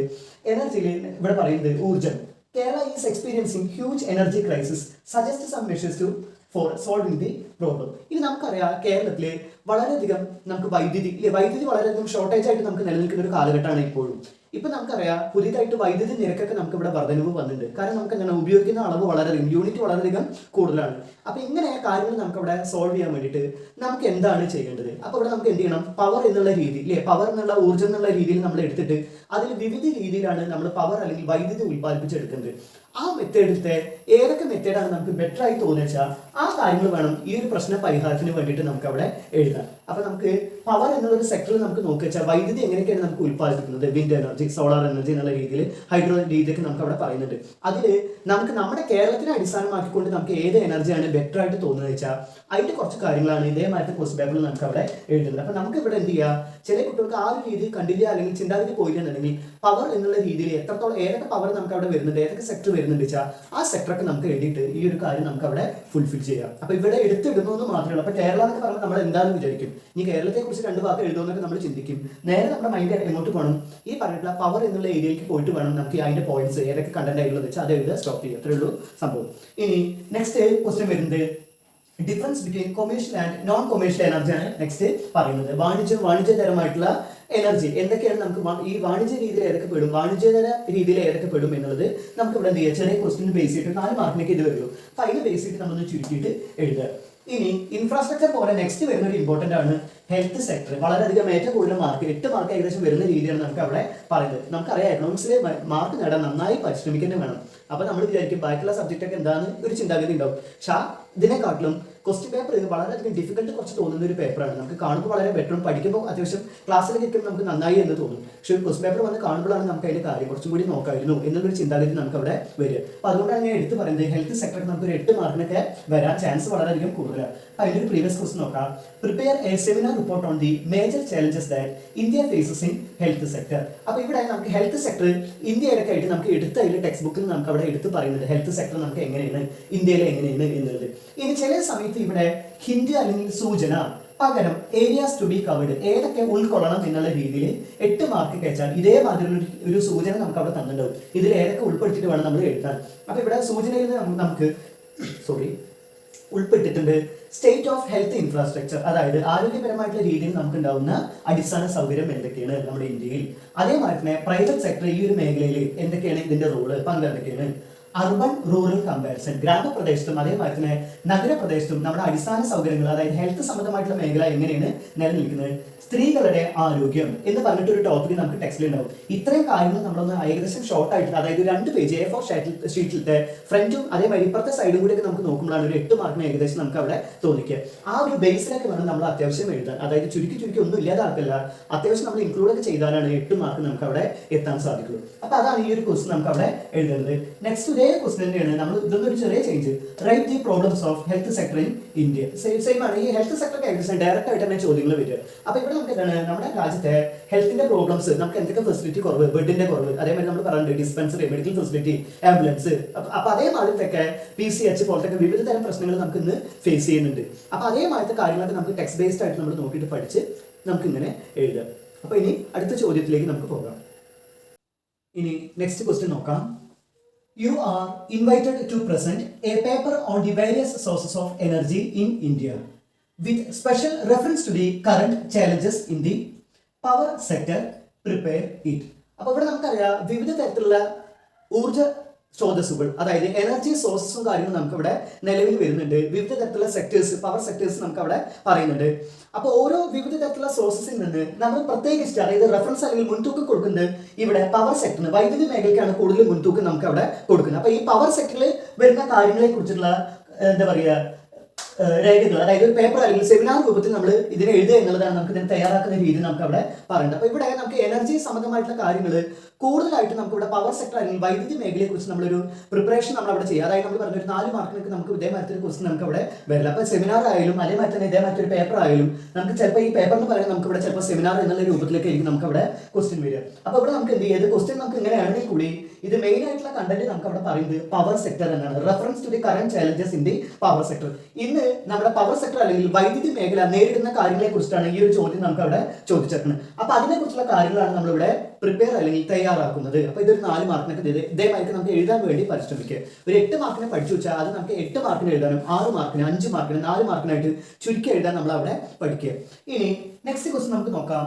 എനർജിയിൽ ഇവിടെ പറയുന്നത് ഊർജ്ജം. Kerala is experiencing huge energy crisis, suggest some measures to for solving the problem. ഇനി നമുക്കറിയാം കേരളത്തിലെ വളരെയധികം നമുക്ക് വൈദ്യുതി വളരെയധികം ഷോർട്ടേജ് ആയിട്ട് നമുക്ക് നിലനിൽക്കുന്ന ഒരു കാലഘട്ടമാണ് ഇപ്പോഴും. ഇപ്പൊ നമുക്കറിയാം പുതിയതായിട്ട് വൈദ്യുതി നിരക്കൊക്കെ നമുക്ക് ഇവിടെ വർധനവ് വന്നിട്ടുണ്ട്. കാരണം നമുക്ക് എന്താണ് ഉപയോഗിക്കുന്ന അളവ് വളരെയധികം യൂണിറ്റ് വളരെയധികം കൂടുതലാണ്. അപ്പൊ ഇങ്ങനെ കാര്യങ്ങൾ നമുക്ക് അവിടെ സോൾവ് ചെയ്യാൻ വേണ്ടിയിട്ട് നമുക്ക് എന്താണ് ചെയ്യേണ്ടത്? അപ്പൊ ഇവിടെ നമുക്ക് എന്ത് ചെയ്യണം? പവർ എന്നുള്ള രീതി പവർ എന്നുള്ള ഊർജ്ജം എന്നുള്ള രീതിയിൽ നമ്മൾ എടുത്തിട്ട് അതിൽ വിവിധ രീതിയിലാണ് നമ്മൾ പവർ അല്ലെങ്കിൽ വൈദ്യുതി ഉൽപ്പാദിപ്പിച്ചെടുക്കുന്നത്. ആ മെത്തേഡിലത്തെ ഏതൊക്കെ മെത്തേഡാണ് നമുക്ക് ബെറ്റർ ആയി തോന്നിച്ചാൽ ആ കാര്യങ്ങൾ വേണം ഈ ഒരു പ്രശ്ന പരിഹാരത്തിന് വേണ്ടിയിട്ട് നമുക്ക് അവിടെ എഴുതാം. അപ്പൊ നമുക്ക് പവർ എന്നുള്ള ഒരു സെക്ടറിൽ നമുക്ക് നോക്കിച്ചാൽ വൈദ്യുതി എങ്ങനെയൊക്കെയാണ് നമുക്ക് ഉൽപ്പാദിപ്പിക്കുന്നത്? വിൻഡ് എനർജി, സോളാർ എനർജി എന്നുള്ള രീതിയിൽ, ഹൈഡ്രോ രീതിയൊക്കെ നമുക്ക് അവിടെ പറയുന്നുണ്ട്. അതിൽ നമുക്ക് നമ്മുടെ കേരളത്തിനെ അടിസ്ഥാനമാക്കിക്കൊണ്ട് നമുക്ക് ഏത് എനർജിയാണ് ബെറ്റർ ആയിട്ട് തോന്നുന്നത് വെച്ചാൽ അതിന്റെ കുറച്ച് കാര്യങ്ങളാണ് ഇതേമാതിരി ക്വസ്റ്റ്യൻ പേപ്പറിൽ നമുക്ക് അവിടെ എഴുതുന്നത്. അപ്പൊ നമുക്ക് ഇവിടെ എന്ത് ചെയ്യുക? ചില കുട്ടികൾക്ക് ആ ഒരു രീതി കണ്ടില്ല അല്ലെങ്കിൽ ചിന്താഗതി പോയില്ല എന്നുണ്ടെങ്കിൽ പവർ എന്നുള്ള രീതിയിൽ എത്രത്തോളം ഏതൊക്കെ പവർ നമുക്ക് അവിടെ വരുന്നുണ്ട്, ഏതൊക്കെ സെക്ടർ വരുന്നുണ്ട് വെച്ചാൽ ആ സെക്ടറൊക്കെ നമുക്ക് എഴുതിയിട്ട് ഈ ഒരു കാര്യം നമുക്ക് അവിടെ ഫുൾഫിൽ ചെയ്യാം. അപ്പൊ ഇവിടെ എടുത്തിടുന്നു എന്ന് മാത്രമേ ഉള്ളൂ. അപ്പൊ കേരള എന്നൊക്കെ പറഞ്ഞാൽ നമ്മൾ എന്താണെന്ന് വിചാരിക്കും. ഈ കേരളത്തെ കുറിച്ച് 2 വാക്ക് എഴുതുമെന്നൊക്കെ നമ്മൾ ചിന്തിക്കും. നേരെ നമ്മുടെ മൈൻഡ് എങ്ങോട്ട് പോകണം? ഈ പറഞ്ഞിട്ടുള്ള പവർ എന്നുള്ള ഏരിയയിലേക്ക് പോയിട്ട് വേണം നമുക്ക് അതിന്റെ പോയിന്റ്സ് ഏതൊക്കെ കണ്ടന്റ് ആയിട്ടുള്ളത് വെച്ചാൽ അത് എഴുതുക, സ്റ്റോപ്പ് ചെയ്യുക. അത്രേ ഉള്ളൂ സംഭവം. ഇനി നെക്സ്റ്റ് ക്വസ്റ്റ്യൻ വരുന്നത് difference between commercial and non commercial എനർജിയാണ് നെക്സ്റ്റ് പറയുന്നത്. വാണിജ്യതരമായിട്ടുള്ള എനർജി എന്തൊക്കെയാണ് നമുക്ക് ഈ വാണിജ്യ രീതിയിൽ ഏതൊക്കെ പെടും, വാണിജ്യതര രീതിയിൽ ഏതൊക്കെ പെടും എന്നുള്ളത് നമുക്ക് ഇവിടെ എന്ത് ചെയ്യുക? ചെറിയ ക്വസ്റ്റ്യൻ ബേസ് ചെയ്തിട്ട് 4 മാർക്കിനൊക്കെ ഇത് വരുള്ളൂ. അപ്പൊ അതിന് ബേസ് ചെയ്തിട്ട് നമ്മളൊന്ന് ചുരുക്കിയിട്ട് എഴുതുക. ഇനി ഇൻഫ്രാസ്ട്രക്ചർ പോലെ നെക്സ്റ്റ് വരുന്ന ഒരു ഇമ്പോർട്ടന്റ് ആണ് ഹെൽത്ത് സെക്ടർ. വളരെയധികം ഏറ്റവും കൂടുതൽ മാർക്ക് 8 മാർക്ക് ഏകദേശം വരുന്ന രീതിയാണ് നമുക്ക് അവിടെ പറയുന്നത്. നമുക്കറിയാം എക്കണോമിക്സിലെ മാർക്ക് നേടാൻ നന്നായി പരിശ്രമിക്കുന്നത് വേണം. അപ്പൊ നമ്മൾ വിചാരിക്കും ബാക്കിയുള്ള സബ്ജക്റ്റ് ഒക്കെ എന്താണെന്ന് ഒരു ചിന്താഗതി ഉണ്ടാവും. പക്ഷെ ഇതിനെക്കാട്ടിലും ക്വസ്റ്റ്യൻ പേപ്പർ വളരെയധികം ഡിഫിക്കൽട്ട് കുറച്ച് തോന്നുന്ന ഒരു പേപ്പറാണ്. നമുക്ക് കാണുമ്പോൾ വളരെ ബെറ്ററും പഠിക്കുമ്പോൾ അത്യാവശ്യം ക്ലാസ്സിലേക്ക് എത്തുമ്പോൾ നമുക്ക് നന്നായി എന്ന് തോന്നും. പക്ഷെ ഒരു ക്വസ്റ്റ്യൻ പേപ്പർ വന്ന് കാണുമ്പോഴാണ് നമുക്ക് അതിന്റെ കാര്യം കുറച്ചും കൂടി നോക്കായിരുന്നു എന്നുള്ളൊരു ചിന്താഗതി നമുക്ക് അവിടെ വരിക. അപ്പൊ അതുകൊണ്ടാണ് ഞാൻ എടുത്ത് പറയുന്നത് ഹെൽത്ത് സെക്ടറിൽ നമുക്ക് ഒരു 8 മാർക്കിനൊക്കെ വരാൻ ചാൻസ് വളരെയധികം കൂടുതലാണ്. അതിന്റെ ഒരു പ്രീവിയസ് ക്വസ്റ്റ്യൻ നോക്കാം. Prepare a seminar report on the major challenges that India faces in health sector. അപ്പൊ ഇവിടെ നമുക്ക് ഹെൽത്ത് സെക്ടർ ഇന്ത്യയിലൊക്കെ ആയിട്ട് നമുക്ക് എടുത്ത അതിൽ ടെക്സ്റ്റ് ബുക്കിൽ നമുക്ക് അവിടെ എടുത്ത് പറയുന്നുണ്ട് ഹെൽത്ത് സെക്ടർ നമുക്ക് എങ്ങനെയാണ് ഇന്ത്യയിൽ എങ്ങനെയാണ് എന്നുള്ളത്. ഇനി ചില സമയത്ത് ഇവിടെ ഹിന്ദി അല്ലെങ്കിൽ സൂചന പകരം ഏരിയാസ് ടു ബി കവേർഡ് ഏതൊക്കെ ഉൾക്കൊള്ളണം എന്നുള്ള രീതിയിൽ 8 മാർക്ക് കഴിച്ചാൽ ഇതേമാതിരി ഒരു സൂചന നമുക്ക് അവിടെ തന്നിട്ടുണ്ടാവും. ഇതിൽ ഏതൊക്കെ ഉൾപ്പെടുത്തിയിട്ട് വേണം നമ്മൾ എഴുതാൻ. അപ്പോൾ ഇവിടെ സൂചനയിൽ നമുക്ക് ഉൾപ്പെട്ടിട്ടുണ്ട് സ്റ്റേറ്റ് ഓഫ് ഹെൽത്ത് ഇൻഫ്രാസ്ട്രക്ചർ, അതായത് ആരോഗ്യപരമായിട്ടുള്ള രീതിയിൽ നമുക്ക് ഉണ്ടാവുന്ന അടിസ്ഥാന സൗകര്യം എന്തൊക്കെയാണ് നമ്മുടെ ഇന്ത്യയിൽ. അതേമാതിരി തന്നെ പ്രൈവറ്റ് സെക്ടർ ഈ ഒരു മേഖലയിൽ എന്തൊക്കെയാണ് ഇതിന്റെ റോള്, പങ്ക് എന്തൊക്കെയാണ്. അർബൻ റൂറൽ കമ്പാരിസൺ, ഗ്രാമപ്രദേശത്തും അതേമാതിരി തന്നെ നഗരപ്രദേശത്തും നമ്മുടെ അടിസ്ഥാന സൗകര്യങ്ങൾ അതായത് ഹെൽത്ത് സംബന്ധമായിട്ടുള്ള മേഖല എങ്ങനെയാണ് നിലനിൽക്കുന്നത്. സ്ത്രീകളുടെ ആരോഗ്യം എന്ന് പറഞ്ഞിട്ട് ഒരു ടോപ്പിക് നമുക്ക് ടെക്സ്റ്റിൽ ഉണ്ടാവും. ഇത്രയും കാര്യങ്ങൾ നമ്മളൊന്ന് ഏകദേശം ഷോർട്ട് ആയിട്ട്, അതായത് 2 പേജ് A4 ഷീറ്റിലത്തെ ഫ്രണ്ടും അതേമാതിരി ഇപ്പുറത്തെ സൈഡും കൂടി നമുക്ക് നോക്കുമ്പോഴാണ് ഒരു 8 മാർക്കിന് ഏകദേശം നമുക്ക് അവിടെ തോന്നിക്കുക. ആ ഒരു ബേസിലൊക്കെ വേണം നമ്മൾ അത്യാവശ്യം എഴുതാൻ. അതായത് ചുരുക്കി ഒന്നും ഇല്ലാതാക്കില്ല, അത്യാവശ്യം നമ്മൾ ഇൻക്ലൂഡ് ഒക്കെ ചെയ്താലാണ് 8 മാർക്ക് നമുക്ക് അവിടെ എത്താൻ സാധിക്കുള്ളൂ. അപ്പൊ അതാണ് ഈ ഒരു ക്വസ്റ്റൻ നമുക്ക് അവിടെ എഴുതുന്നത്. നെക്സ്റ്റ് ഇതേ ക്വസ്റ്റൻ തന്നെയാണ്, നമ്മൾ ഇതൊന്നും ഒരു ചെറിയ change. Right the problems of health sector in India. Same ആണ്. ഈ ഹെൽത്ത് സെക്ടർ ഏകദേശം ഡയറക്റ്റ് ആയിട്ട് തന്നെ ചോദ്യങ്ങൾ വരിക. അപ്പൊ ഇവിടെ നമുക്ക് എന്താണ് നമ്മുടെ രാജ്യത്തെ ഹെൽത്തിന്റെ പ്രോബ്ലംസ്, നമുക്ക് എന്തൊക്കെ ഫെസിലിറ്റി കുറവ്, ബെഡിന്റെ കുറവ്, അതേമാതിരി നമ്മൾ പറയുന്നത് ഡിസ്പെൻസറി, മെഡിക്കൽ ഫെസിലിറ്റി, ആംബുലൻസ്, അപ്പൊ അതേമാതിരത്തൊക്കെ PCH പോലത്തെ വിവിധ തരം പ്രശ്നങ്ങൾ നമുക്ക് ഇന്ന് ഫേസ് ചെയ്യുന്നുണ്ട്. അപ്പൊ അതേമാതിരത്തെ കാര്യങ്ങളൊക്കെ നമുക്ക് ടെക്സ്റ്റ് ബേസ്ഡ് ആയിട്ട് നമ്മൾ നോക്കിയിട്ട് പഠിച്ച് നമുക്ക് ഇങ്ങനെ എഴുതാം. അപ്പൊ ഇനി അടുത്ത ചോദ്യത്തിലേക്ക് നമുക്ക് പോകാം. ഇനി നെക്സ്റ്റ് ക്വസ്റ്റ്യൻ നോക്കാം. You are invited to present a paper on the various sources of energy in India with special reference to the current challenges in the power sector. Prepare it. അപ്പോൾ ഇവിടെ നമുക്കറിയാം വിവിധ തരത്തിലുള്ള ഊർജ്ജ സ്രോതസ്സുകൾ, അതായത് എനർജി സോഴ്സസും കാര്യങ്ങളും നമുക്ക് ഇവിടെ നിലവിൽ വരുന്നുണ്ട്. വിവിധ തരത്തിലുള്ള സെക്ടേഴ്സ്, പവർ സെക്ടേഴ്സ് നമുക്ക് അവിടെ പറയുന്നുണ്ട്. അപ്പോൾ ഓരോ വിവിധ തരത്തിലുള്ള സോഴ്സസിൽ നിന്ന് നമ്മൾ പ്രത്യേകിച്ച്, അതായത് റെഫറൻസ് അല്ലെങ്കിൽ മുൻതൂക്കം കൊടുക്കുന്നത് ഇവിടെ പവർ സെക്ടറിന്, വൈദ്യുതി മേഖലയ്ക്കാണ് കൂടുതൽ മുൻതൂക്കം നമുക്ക് അവിടെ കൊടുക്കുന്നത്. അപ്പോൾ ഈ പവർ സെക്ടറിൽ വരുന്ന കാര്യങ്ങളെ കുറിച്ചുള്ള എന്താ പറയുക രേഖകൾ, അതായത് ഒരു പേപ്പർ അല്ലെങ്കിൽ സെമിനാർ രൂപത്തിൽ നമ്മൾ ഇതിനെ എഴുതുക എന്നുള്ളതാണ് നമുക്ക് ഇതിനെ തയ്യാറാക്കുന്ന രീതി നമുക്ക് അവിടെ പറയുന്നത്. അപ്പോൾ ഇവിടെ നമുക്ക് എനർജി സംബന്ധമായിട്ടുള്ള കാര്യങ്ങൾ കൂടുതലായിട്ട് നമുക്ക് ഇവിടെ പവർ സെക്ടർ അല്ലെങ്കിൽ വൈദ്യുതി മേഖലയെ കുറിച്ച് നമ്മളൊരു പ്രിപ്പറേഷൻ നമ്മൾ അവിടെ ചെയ്യുക. അതായത് നമ്മൾ പറഞ്ഞ ഒരു 4 മാർക്കിനൊക്കെ നമുക്ക് ഇതേമാതിരി ഒരു ക്വസ്റ്റൻ നമുക്ക് അവിടെ വരില്ല. അപ്പോൾ സെമിനാർ ആയാലും അതേമാതിരി തന്നെ ഇതേമാതിരി ഒരു പേപ്പർ ആയാലും നമുക്ക് ചിലപ്പോൾ ഈ പേപ്പർ എന്ന് പറയുന്നത് നമുക്ക് ഇവിടെ ചിലപ്പോൾ സെമിനാർ എന്നുള്ള രൂപത്തിലേക്ക് ആയിരിക്കും നമുക്ക് അവിടെ ക്വസ്റ്റ്യൻ വരിക. അപ്പോൾ ഇവിടെ നമുക്ക് എന്ത് ചെയ്ത് ക്വസ്റ്റ്യൻ നമുക്ക് ഇങ്ങനെയാണെങ്കിൽ കൂടി ഇത് മെയിൻ ആയിട്ടുള്ള കണ്ടന്റ് നമുക്ക് അവിടെ പറയുന്നത് പവർ സെക്ടർ എന്നാണ്. Reference to the current challenges in the power sector. ഇന്ന് നമ്മുടെ പവർ സെക്ടർ അല്ലെങ്കിൽ വൈദ്യുതി മേഖല നേരിടുന്ന കാര്യങ്ങളെ കുറിച്ചാണ് ഈ ഒരു ചോദ്യം നമുക്ക് അവിടെ ചോദിച്ചേക്കുന്നത്. അപ്പൊ അതിനെ കുറിച്ചുള്ള കാര്യങ്ങളാണ് നമ്മളിവിടെ പ്രിപ്പയർ അല്ലെങ്കിൽ തയ്യാറാക്കുന്നത്. അപ്പൊ ഇതൊരു 4 മാർക്കിനൊക്കെ ഇതേമാതിരി നമുക്ക് എഴുതാൻ വേണ്ടി പരിശ്രമിക്കുക. ഒരു 8 മാർക്കിനെ പഠിച്ചു വെച്ചാൽ അത് നമുക്ക് 8 മാർക്കിന് എഴുതാനും 6 മാർക്കിന് 5 മാർക്കിന് 4 മാർക്കിനായിട്ട് ചുരുക്കി എഴുതാൻ നമ്മൾ അവിടെ പഠിക്കുക. ഇനി നെക്സ്റ്റ് ക്വസ്റ്റ്യൻ നമുക്ക് നോക്കാം.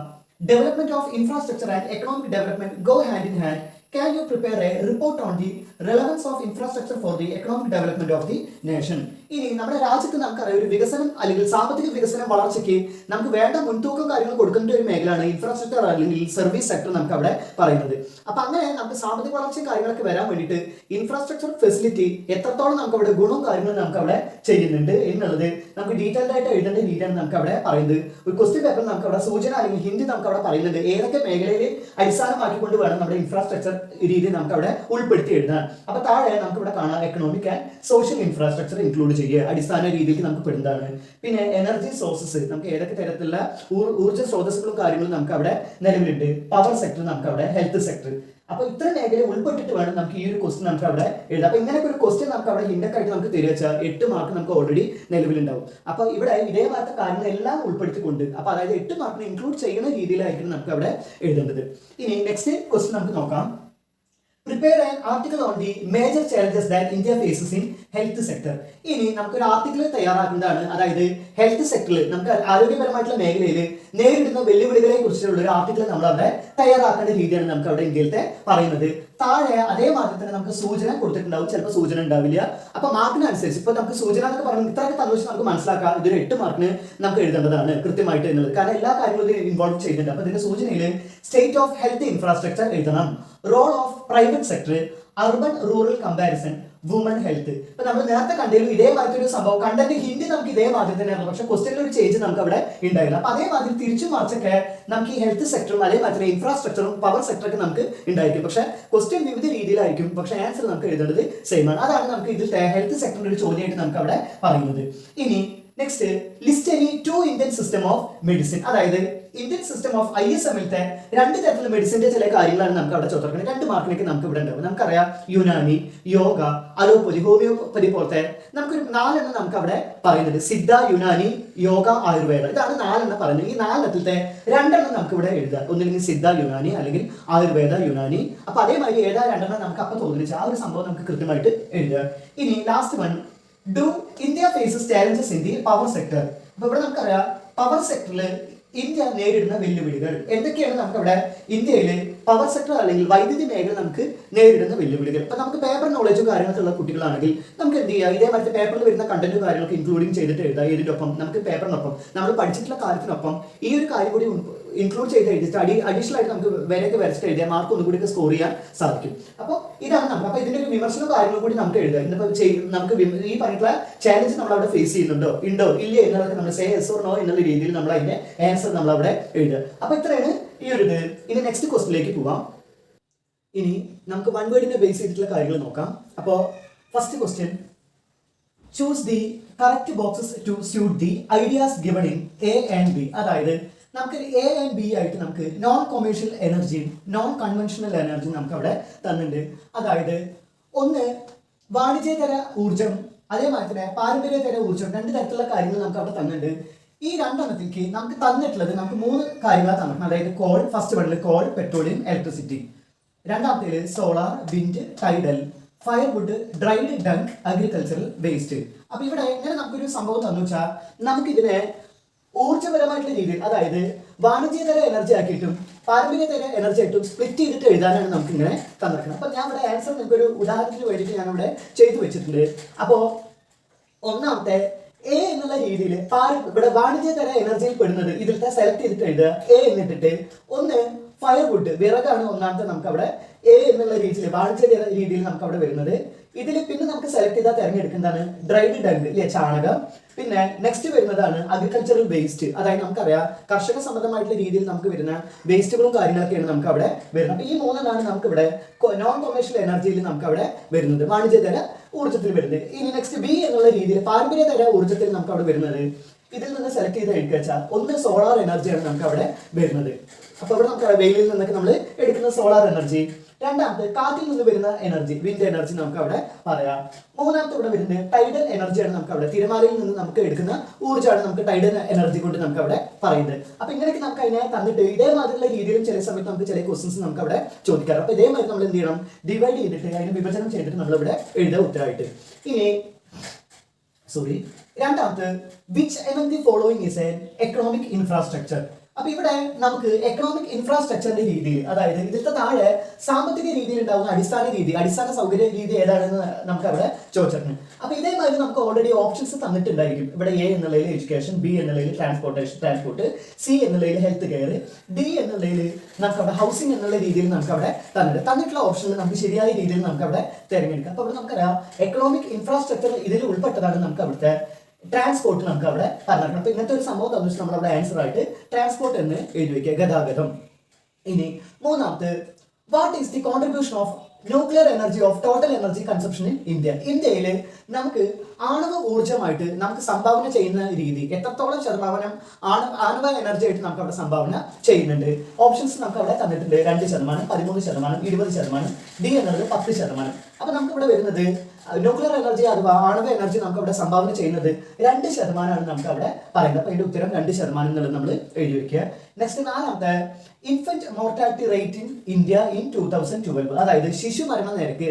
Development of infrastructure and economic development go hand in hand. Can you prepare a report on the relevance of infrastructure for the economic development of the nation? ഇനി നമ്മുടെ രാജ്യത്ത് നമുക്കറിയാം ഒരു വികസനം അല്ലെങ്കിൽ സാമ്പത്തിക വികസനം വളർച്ചയ്ക്ക് നമുക്ക് വേണ്ട മുൻതൂക്കം കാര്യങ്ങൾ കൊടുക്കേണ്ട ഒരു മേഖലയാണ് ഇൻഫ്രാസ്ട്രക്ചർ അല്ലെങ്കിൽ സർവീസ് സെക്ടർ നമുക്ക് അവിടെ പറയുന്നത്. അപ്പൊ അങ്ങനെ നമുക്ക് സാമ്പത്തിക വളർച്ചയും കാര്യങ്ങളൊക്കെ വരാൻ വേണ്ടിയിട്ട് ഇൻഫ്രാസ്ട്രക്ചർ ഫെസിലിറ്റി എത്രത്തോളം നമുക്ക് അവിടെ ഗുണവും കാര്യങ്ങളും നമുക്ക് അവിടെ ചെയ്യുന്നുണ്ട് എന്നുള്ളത് നമുക്ക് ഡീറ്റെയിൽഡ് ആയിട്ട് എഴുതേണ്ട രീതിയാണ് നമുക്ക് അവിടെ പറയുന്നത്. ഒരു ക്വസ്റ്റ്യൻ പേപ്പർ നമുക്ക് അവിടെ സൂചന അല്ലെങ്കിൽ ഹിന്ദി നമുക്ക് അവിടെ പറയുന്നുണ്ട് ഏതൊക്കെ മേഖലയിൽ അടിസ്ഥാനമാക്കിക്കൊണ്ട് വേണം നമ്മുടെ ഇൻഫ്രാസ്ട്രക്ചർ രീതി നമുക്ക് അവിടെ ഉൾപ്പെടുത്തി എഴുതാൻ. അപ്പൊ താഴെ നമുക്ക് ഇവിടെ കാണാം economic and social infrastructure include ചെയ്യുക, അടിസ്ഥാന രീതിക്ക് നമുക്ക് പെടുന്നതാണ്. പിന്നെ എനർജി സോഴ്സസ് നമുക്ക് ഏതൊക്കെ തരത്തിലുള്ള ഊർജ്ജ സ്രോതസ്സുകളും കാര്യങ്ങളും നമുക്ക് അവിടെ നിലവിലുണ്ട്. പവർ സെക്ടർ നമുക്ക് അവിടെ, ഹെൽത്ത് സെക്ടർ. അപ്പൊ ഇത്ര മേഖല ഉൾപ്പെട്ടിട്ട് വേണം നമുക്ക് ഈ ഒരു ക്വസ്റ്റ്യൻ നമുക്ക് അവിടെ എഴുതാം. അപ്പൊ ഇങ്ങനെയൊക്കെ ഒരു ക്വസ്റ്റ്യൻ നമുക്ക് അവിടെ ഹിൻഡൊക്കെ ആയിട്ട് നമുക്ക് തരിക വെച്ചാൽ 8 മാർക്ക് നമുക്ക് ഓൾറെഡി നിലവിലുണ്ടാവും. അപ്പൊ ഇവിടെ ഇതേമാതിരത്തെ കാര്യങ്ങളെല്ലാം ഉൾപ്പെടുത്തിക്കൊണ്ട്, അപ്പൊ അതായത് 8 മാർക്കിന് ഇൻക്ലൂഡ് ചെയ്യുന്ന രീതിയിലായിരിക്കും നമുക്ക് അവിടെ എഴുതേണ്ടത്. ഇനി നെക്സ്റ്റ് ക്വസ്റ്റ്യൻ നമുക്ക് നോക്കാം. Prepare an article on the major challenges that India faces in health sector. ഇനി നമുക്കൊരു ആർട്ടിക്കിൾ തയ്യാറാക്കുന്നതാണ്, അതായത് ഹെൽത്ത് സെക്ടറിൽ നമുക്ക് ആരോഗ്യപരമായിട്ടുള്ള മേഖലയിൽ നേരിടുന്ന വെല്ലുവിളികളെ കുറിച്ചുള്ള ഒരു ആർട്ടിക്കിൾ നമ്മൾ അവിടെ തയ്യാറാക്കേണ്ട രീതിയാണ് നമുക്ക് അവിടെ ഇന്ത്യയിലത്തെ പറയുന്നത്. താഴെ അതേമാതിരി തന്നെ നമുക്ക് സൂചന കൊടുത്തിട്ടുണ്ടാവും, ചിലപ്പോൾ സൂചന ഉണ്ടാവില്ല. അപ്പൊ മാർക്കിനനുസരിച്ച് ഇപ്പൊ നമുക്ക് സൂചന എന്നൊക്കെ പറയുന്നത് ഇത്രയൊക്കെ തന്നിച്ച് നമുക്ക് മനസ്സിലാക്കാം ഇതൊരു 8 മാർക്കിന് നമുക്ക് എഴുതേണ്ടതാണ് കൃത്യമായിട്ട് എന്നുള്ളത്. കാരണം എല്ലാ കാര്യങ്ങളും ഇത് ഇൻവോൾവ് ചെയ്തിട്ടുണ്ട്. അപ്പൊ ഇതിന്റെ സൂചനയിൽ സ്റ്റേറ്റ് ഓഫ് ഹെൽത്ത് ഇൻഫ്രാസ്ട്രക്ചർ എഴുതണം, role of private sector, urban rural comparison, woman health. ഇപ്പൊ നമ്മൾ നേരത്തെ കണ്ടതിലും ഇതേമാതിരി ഒരു സംഭവം കണ്ടന്റ് ഹിന്ദി നമുക്ക് ഇതേമാതിരി തന്നെയാണ്, പക്ഷെ ക്വസ്റ്റ്യനിൽ ഒരു ചേഞ്ച് നമുക്ക് അവിടെ ഉണ്ടായില്ല. അപ്പൊ അതേമാതിരി തിരിച്ചു മറിച്ചൊക്കെ നമുക്ക് ഈ ഹെൽത്ത് സെക്ടറും അതേമാതിരി ഇൻഫ്രാസ്ട്രക്ചറും പവർ സെക്ടറൊക്കെ നമുക്ക് ഉണ്ടായിരിക്കും. പക്ഷെ ക്വസ്റ്റ്യൻ വിവിധ രീതിയിലായിരിക്കും, പക്ഷെ ആൻസർ നമുക്ക് എഴുതേണ്ടത് സെയിം ആണ്. അതാണ് നമുക്ക് ഇതിൽ ഹെൽത്ത് സെക്ടറിന്റെ ഒരു ചോദ്യമായിട്ട് നമുക്ക് അവിടെ പറയുന്നത്. ഇനി next list any 2 Indian system of medicine, അതായത് ഇന്ത്യൻ സിസ്റ്റം ഓഫ് ISMലത്തെ രണ്ട് തരത്തിലുള്ള മെഡിസിന്റെ ചില കാര്യങ്ങളാണ് നമുക്ക് അവിടെ ചോദിക്കുന്നത്. 2 മാർക്കിനൊക്കെ നമുക്ക് ഇവിടെ ഉണ്ടാവും. നമുക്കറിയാം യുനാനി, യോഗ, അലോപ്പതി, ഹോമിയോപ്പതി പോലത്തെ നമുക്കൊരു 4 എണ്ണം നമുക്ക് അവിടെ പറയുന്നുണ്ട്. സിദ്ധ, യുനാനി, യോഗ, ആയുർവേദ, ഇതാണ് 4 എണ്ണം പറയുന്നത്. ഈ 4 എണ്ണത്തിലത്തെ 2 എണ്ണം നമുക്ക് ഇവിടെ എഴുതാം. ഒന്നില്ലെങ്കിൽ സിദ്ധ, യുനാനി, അല്ലെങ്കിൽ ആയുർവേദ, യുനാനി. അപ്പൊ അതേമാതിരി ഏതാ 2 എണ്ണം നമുക്ക് അപ്പൊ തോന്നിച്ച് ആ ഒരു സംഭവം നമുക്ക് കൃത്യമായിട്ട് എഴുതുക. ഇനി last one, do India faces challenges in the power sector. അപ്പൊ ഇവിടെ നമുക്കറിയാം പവർ സെക്ടറിൽ ഇന്ത്യ നേരിടുന്ന വെല്ലുവിളികൾ എന്തൊക്കെയാണ്. നമുക്കവിടെ ഇന്ത്യയിൽ പവർ സെക്ടർ അല്ലെങ്കിൽ വൈദ്യുതി മേഖല നമുക്ക് നേരിടുന്ന വെല്ലുവിളികൾ. ഇപ്പൊ നമുക്ക് പേപ്പർ നോളജും കാര്യങ്ങളൊക്കെ ഉള്ള കുട്ടികളാണെങ്കിൽ നമുക്ക് എന്ത് ചെയ്യാം, ഇതേമാതിരി പേപ്പറിൽ വരുന്ന കണ്ടന്റും കാര്യങ്ങളൊക്കെ ഇൻക്ലൂഡിങ് ചെയ്തിട്ട് എഴുതാം. ഇതിനൊപ്പം നമുക്ക് പേപ്പറിനൊപ്പം നമ്മൾ പഠിച്ചിട്ടുള്ള കാര്യത്തിനൊപ്പം ഈ ഒരു കാര്യം കൂടി ഇൻക്ലൂഡ് ചെയ്ത് എഴുതിയിട്ട് അഡീഷണൽ ആയിട്ട് നമുക്ക് വിലയൊക്കെ വരച്ചിട്ട് എഴുതിയാൽ മാർക്ക് ഒന്നും കൂടി സ്കോർ ചെയ്യാൻ സാധിക്കും. അപ്പോൾ ഇതാണ് നമുക്ക്. അപ്പോൾ ഇതിന്റെ ഒരു വിമർശന കാര്യങ്ങളും കൂടി നമുക്ക് എഴുതാം. ഇന്നിപ്പോൾ നമുക്ക് ഈ പറഞ്ഞിട്ടുള്ള ചാലഞ്ച് നമ്മൾ അവിടെ ഫേസ് ചെയ്യുന്നുണ്ടോ ഉണ്ടോ ഇല്ലേ എന്നുള്ളത് നമ്മൾ സേ യെസ് ഓർ നോ എന്നുള്ള രീതിയിൽ നമ്മൾ അതിന്റെ ആൻസർ നമ്മൾ അവിടെ എഴുതുക. അപ്പോൾ ഇത്രയാണ് ഈ ഒരു ഇത്. ഇനി നെക്സ്റ്റ് ക്വസ്റ്റിലേക്ക് പോവാം. ഇനി നമുക്ക് വൺ വേർഡിനെ ബേസ് ചെയ്തിട്ടുള്ള കാര്യങ്ങൾ നോക്കാം. അപ്പോൾ first question, choose the correct boxes to suit the ideas given in A and B. അതായത് നമുക്ക് A and B ആയിട്ട് നമുക്ക് നോൺ കൊമേഴ്ഷ്യൽ എനർജിയും നോൺ കൺവെൻഷണൽ എനർജിയും നമുക്ക് അവിടെ തന്നിട്ടുണ്ട്. അതായത് ഒന്ന് വാണിജ്യേതര ഊർജം, അതേമാതിരി തന്നെ പാരമ്പര്യേതര ഊർജം, 2 തരത്തിലുള്ള കാര്യങ്ങൾ നമുക്ക് അവിടെ തന്നിട്ടുണ്ട്. ഈ 2 എണ്ണത്തിലേക്ക് നമുക്ക് തന്നിട്ടുള്ളത് നമുക്ക് 3 കാര്യങ്ങളാണ് തന്നിട്ടുണ്ട്. അതായത് കോൾ, ഫസ്റ്റ് വണ്ണിൽ കോൾ, പെട്രോളിയം, ഇലക്ട്രിസിറ്റി. രണ്ടാമത്തേല് solar, wind, tidal, firewood, dried dung, agricultural waste. അപ്പൊ ഇവിടെ എങ്ങനെ നമുക്കൊരു സംഭവം തന്നു വെച്ചാൽ നമുക്കിതിനെ ഊർജ്ജപരമായിട്ടുള്ള രീതിയിൽ, അതായത് വാണിജ്യേതര എനർജി ആക്കിയിട്ടും പാരമ്പര്യേതര എനർജി ആയിട്ടും സ്പ്ലിറ്റ് ചെയ്തിട്ട് എഴുതാനാണ് നമുക്ക് ഇങ്ങനെ തന്നിരിക്കുന്നത്. അപ്പൊ ഞാൻ ഇവിടെ ആൻസർ നിങ്ങൾക്ക് ഒരു ഉദാഹരണത്തിന് വേണ്ടിയിട്ട് ഞാൻ ഇവിടെ ചെയ്തു വെച്ചിട്ടുണ്ട്. അപ്പോ ഒന്നാമത്തെ A എന്നുള്ള രീതിയിൽ ഇവിടെ വാണിജ്യേതര എനർജിയിൽ പെടുന്നത് ഇതിലത്തെ സെലക്ട് ചെയ്തിട്ട് എഴുതുക. A എന്നിട്ടിട്ട് ഒന്ന് ഫയർവുഡ്, വിറകാണ് ഒന്നാമത്തെ നമുക്ക് അവിടെ A എന്നുള്ള രീതിയിൽ വാണിജ്യേതര രീതിയിൽ നമുക്ക് അവിടെ വരുന്നത്. ഇതിൽ പിന്നെ നമുക്ക് സെലക്ട് ചെയ്താൽ തിരഞ്ഞെടുക്കുന്നതാണ് ഡ്രൈഡ് ഡങ്ക് ഇല്ലേ, ചാണകം. പിന്നെ നെക്സ്റ്റ് വരുന്നതാണ് അഗ്രികൾച്ചറൽ വേസ്റ്റ്, അതായത് നമുക്കറിയാം കർഷക സംബന്ധമായിട്ടുള്ള രീതിയിൽ നമുക്ക് വരുന്ന വേസ്റ്റുകളും കാര്യങ്ങളൊക്കെയാണ് നമുക്ക് അവിടെ വരുന്നത്. അപ്പൊ ഈ 3 നമുക്ക് ഇവിടെ നോൺ കൊമേഴ്ഷ്യൽ എനർജിയിൽ നമുക്ക് അവിടെ വരുന്നത്, വാണിജ്യേതര ഊർജ്ജത്തിൽ വരുന്നത്. ഇനി നെക്സ്റ്റ് B എന്നുള്ള രീതിയിൽ പാരമ്പര്യേതര ഊർജ്ജത്തിൽ നമുക്ക് അവിടെ വരുന്നത്. ഇതിൽ നിന്ന് സെലക്ട് ചെയ്ത് എടുക്കുക വെച്ചാൽ ഒന്ന് സോളാർ എനർജിയാണ് നമുക്ക് അവിടെ വരുന്നത്. അപ്പൊ ഇവിടെ നമുക്ക് വെയിലിൽ നിന്നൊക്കെ നമ്മൾ എടുക്കുന്ന സോളാർ എനർജി. രണ്ടാമത്തെ കാറ്റിൽ നിന്ന് വരുന്ന എനർജി, വിൻഡ് എനർജി നമുക്ക് അവിടെ പറയാം. മൂന്നാമത്തെ ഇവിടെ വരുന്നത് ടൈഡൽ എനർജിയാണ് നമുക്ക് അവിടെ, തിരമാലയിൽ നിന്ന് നമുക്ക് എടുക്കുന്ന ഊർജ്ജമാണ് നമുക്ക് ടൈഡൽ എനർജി കൊണ്ട് നമുക്ക് അവിടെ പറയുന്നത്. അപ്പൊ ഇങ്ങനെയൊക്കെ നമുക്ക് അതിനെ തന്നിട്ട് ഇതേമാതിരിയുള്ള രീതിയിലും ചില സമയത്ത് നമുക്ക് ചില ക്വസ്റ്റ്യൻസ് നമുക്ക് അവിടെ ചോദിക്കാറ്. അപ്പൊ ഇതേമാതിരി നമ്മൾ എന്ത് ചെയ്യണം, ഡിവൈഡ് ചെയ്തിട്ട് അതിന് വിഭജനം ചെയ്തിട്ട് നമ്മളിവിടെ എഴുതുക ഉത്തരമായിട്ട്. ഇനി രണ്ടാമത്തെ which among the following is N economic infrastructure. അപ്പൊ ഇവിടെ നമുക്ക് എക്കണോമിക് ഇൻഫ്രാസ്ട്രക്ചറിന്റെ രീതിയിൽ, അതായത് ഇതിലത്തെ താഴെ സാമ്പത്തിക രീതിയിൽ ഉണ്ടാകുന്ന അടിസ്ഥാന സൗകര്യ രീതി ഏതാണെന്ന് നമുക്ക് അവിടെ ചോദിച്ചിട്ടുണ്ട്. അപ്പൊ ഇതേമാതിരി നമുക്ക് ഓൾറെഡി ഓപ്ഷൻസ് തന്നിട്ടുണ്ടായിരിക്കും. ഇവിടെ A എന്നുള്ളതിൽ എഡ്യൂക്കേഷൻ, B എന്നുള്ളതിൽ ട്രാൻസ്പോർട്ട്, C എന്നുള്ളതിൽ ഹെൽത്ത് കെയർ, D എന്നുള്ളതിൽ നമുക്ക് അവിടെ ഹൗസിംഗ് എന്നുള്ള രീതിയിൽ നമുക്ക് അവിടെ തന്നിട്ടുള്ള ഓപ്ഷനിൽ നമുക്ക് ശരിയായ രീതിയിൽ നമുക്ക് അവിടെ തിരഞ്ഞെടുക്കാം. അപ്പൊ ഇവിടെ നമുക്കറിയാം എക്കണോമിക് ഇൻഫ്രാസ്ട്രക്ചർ ഇതിൽ ഉൾപ്പെട്ടതാണ് നമുക്ക് അവിടുത്തെ ട്രാൻസ്പോർട്ട് നമുക്ക് അവിടെ പറഞ്ഞിട്ടുണ്ട്. അപ്പൊ ഇങ്ങനത്തെ ഒരു സംഭവം തന്നു നമ്മൾ അവിടെ ആൻസർ ആയിട്ട് ട്രാൻസ്പോർട്ട് എന്ന് എഴുതി വയ്ക്കുക, ഗതാഗതം. ഇനി മൂന്നാമത്തെ, what is the contribution of nuclear energy of total energy consumption in India. ഇന്ത്യയിൽ നമുക്ക് ആണവ ഊർജ്ജമായിട്ട് നമുക്ക് സംഭാവന ചെയ്യുന്ന രീതി എത്രത്തോളം ശതമാനം ആണവ എനർജി ആയിട്ട് നമുക്ക് അവിടെ സംഭാവന ചെയ്യുന്നുണ്ട്. ഓപ്ഷൻസ് നമുക്ക് അവിടെ തന്നിട്ടുണ്ട്. 2%, 13%, 20%, D എന്നുള്ളത് 10%. അപ്പൊ നമുക്ക് ഇവിടെ വരുന്നത് ന്യൂക്ലിയർ എനർജി അഥവാ ആണവ എനർജി നമുക്ക് അവിടെ സംഭാവന ചെയ്യുന്നത് 2% നമുക്ക് അവിടെ പറയുന്നത്. അപ്പൊ അതിന്റെ ഉത്തരം 2% എന്നുള്ളത് നമ്മൾ എഴുതി വെക്കുക. നെക്സ്റ്റ് നാലാമത്തെ, infant mortality rate in India in 2012. അതായത് ശിശുമരണ നിരക്ക്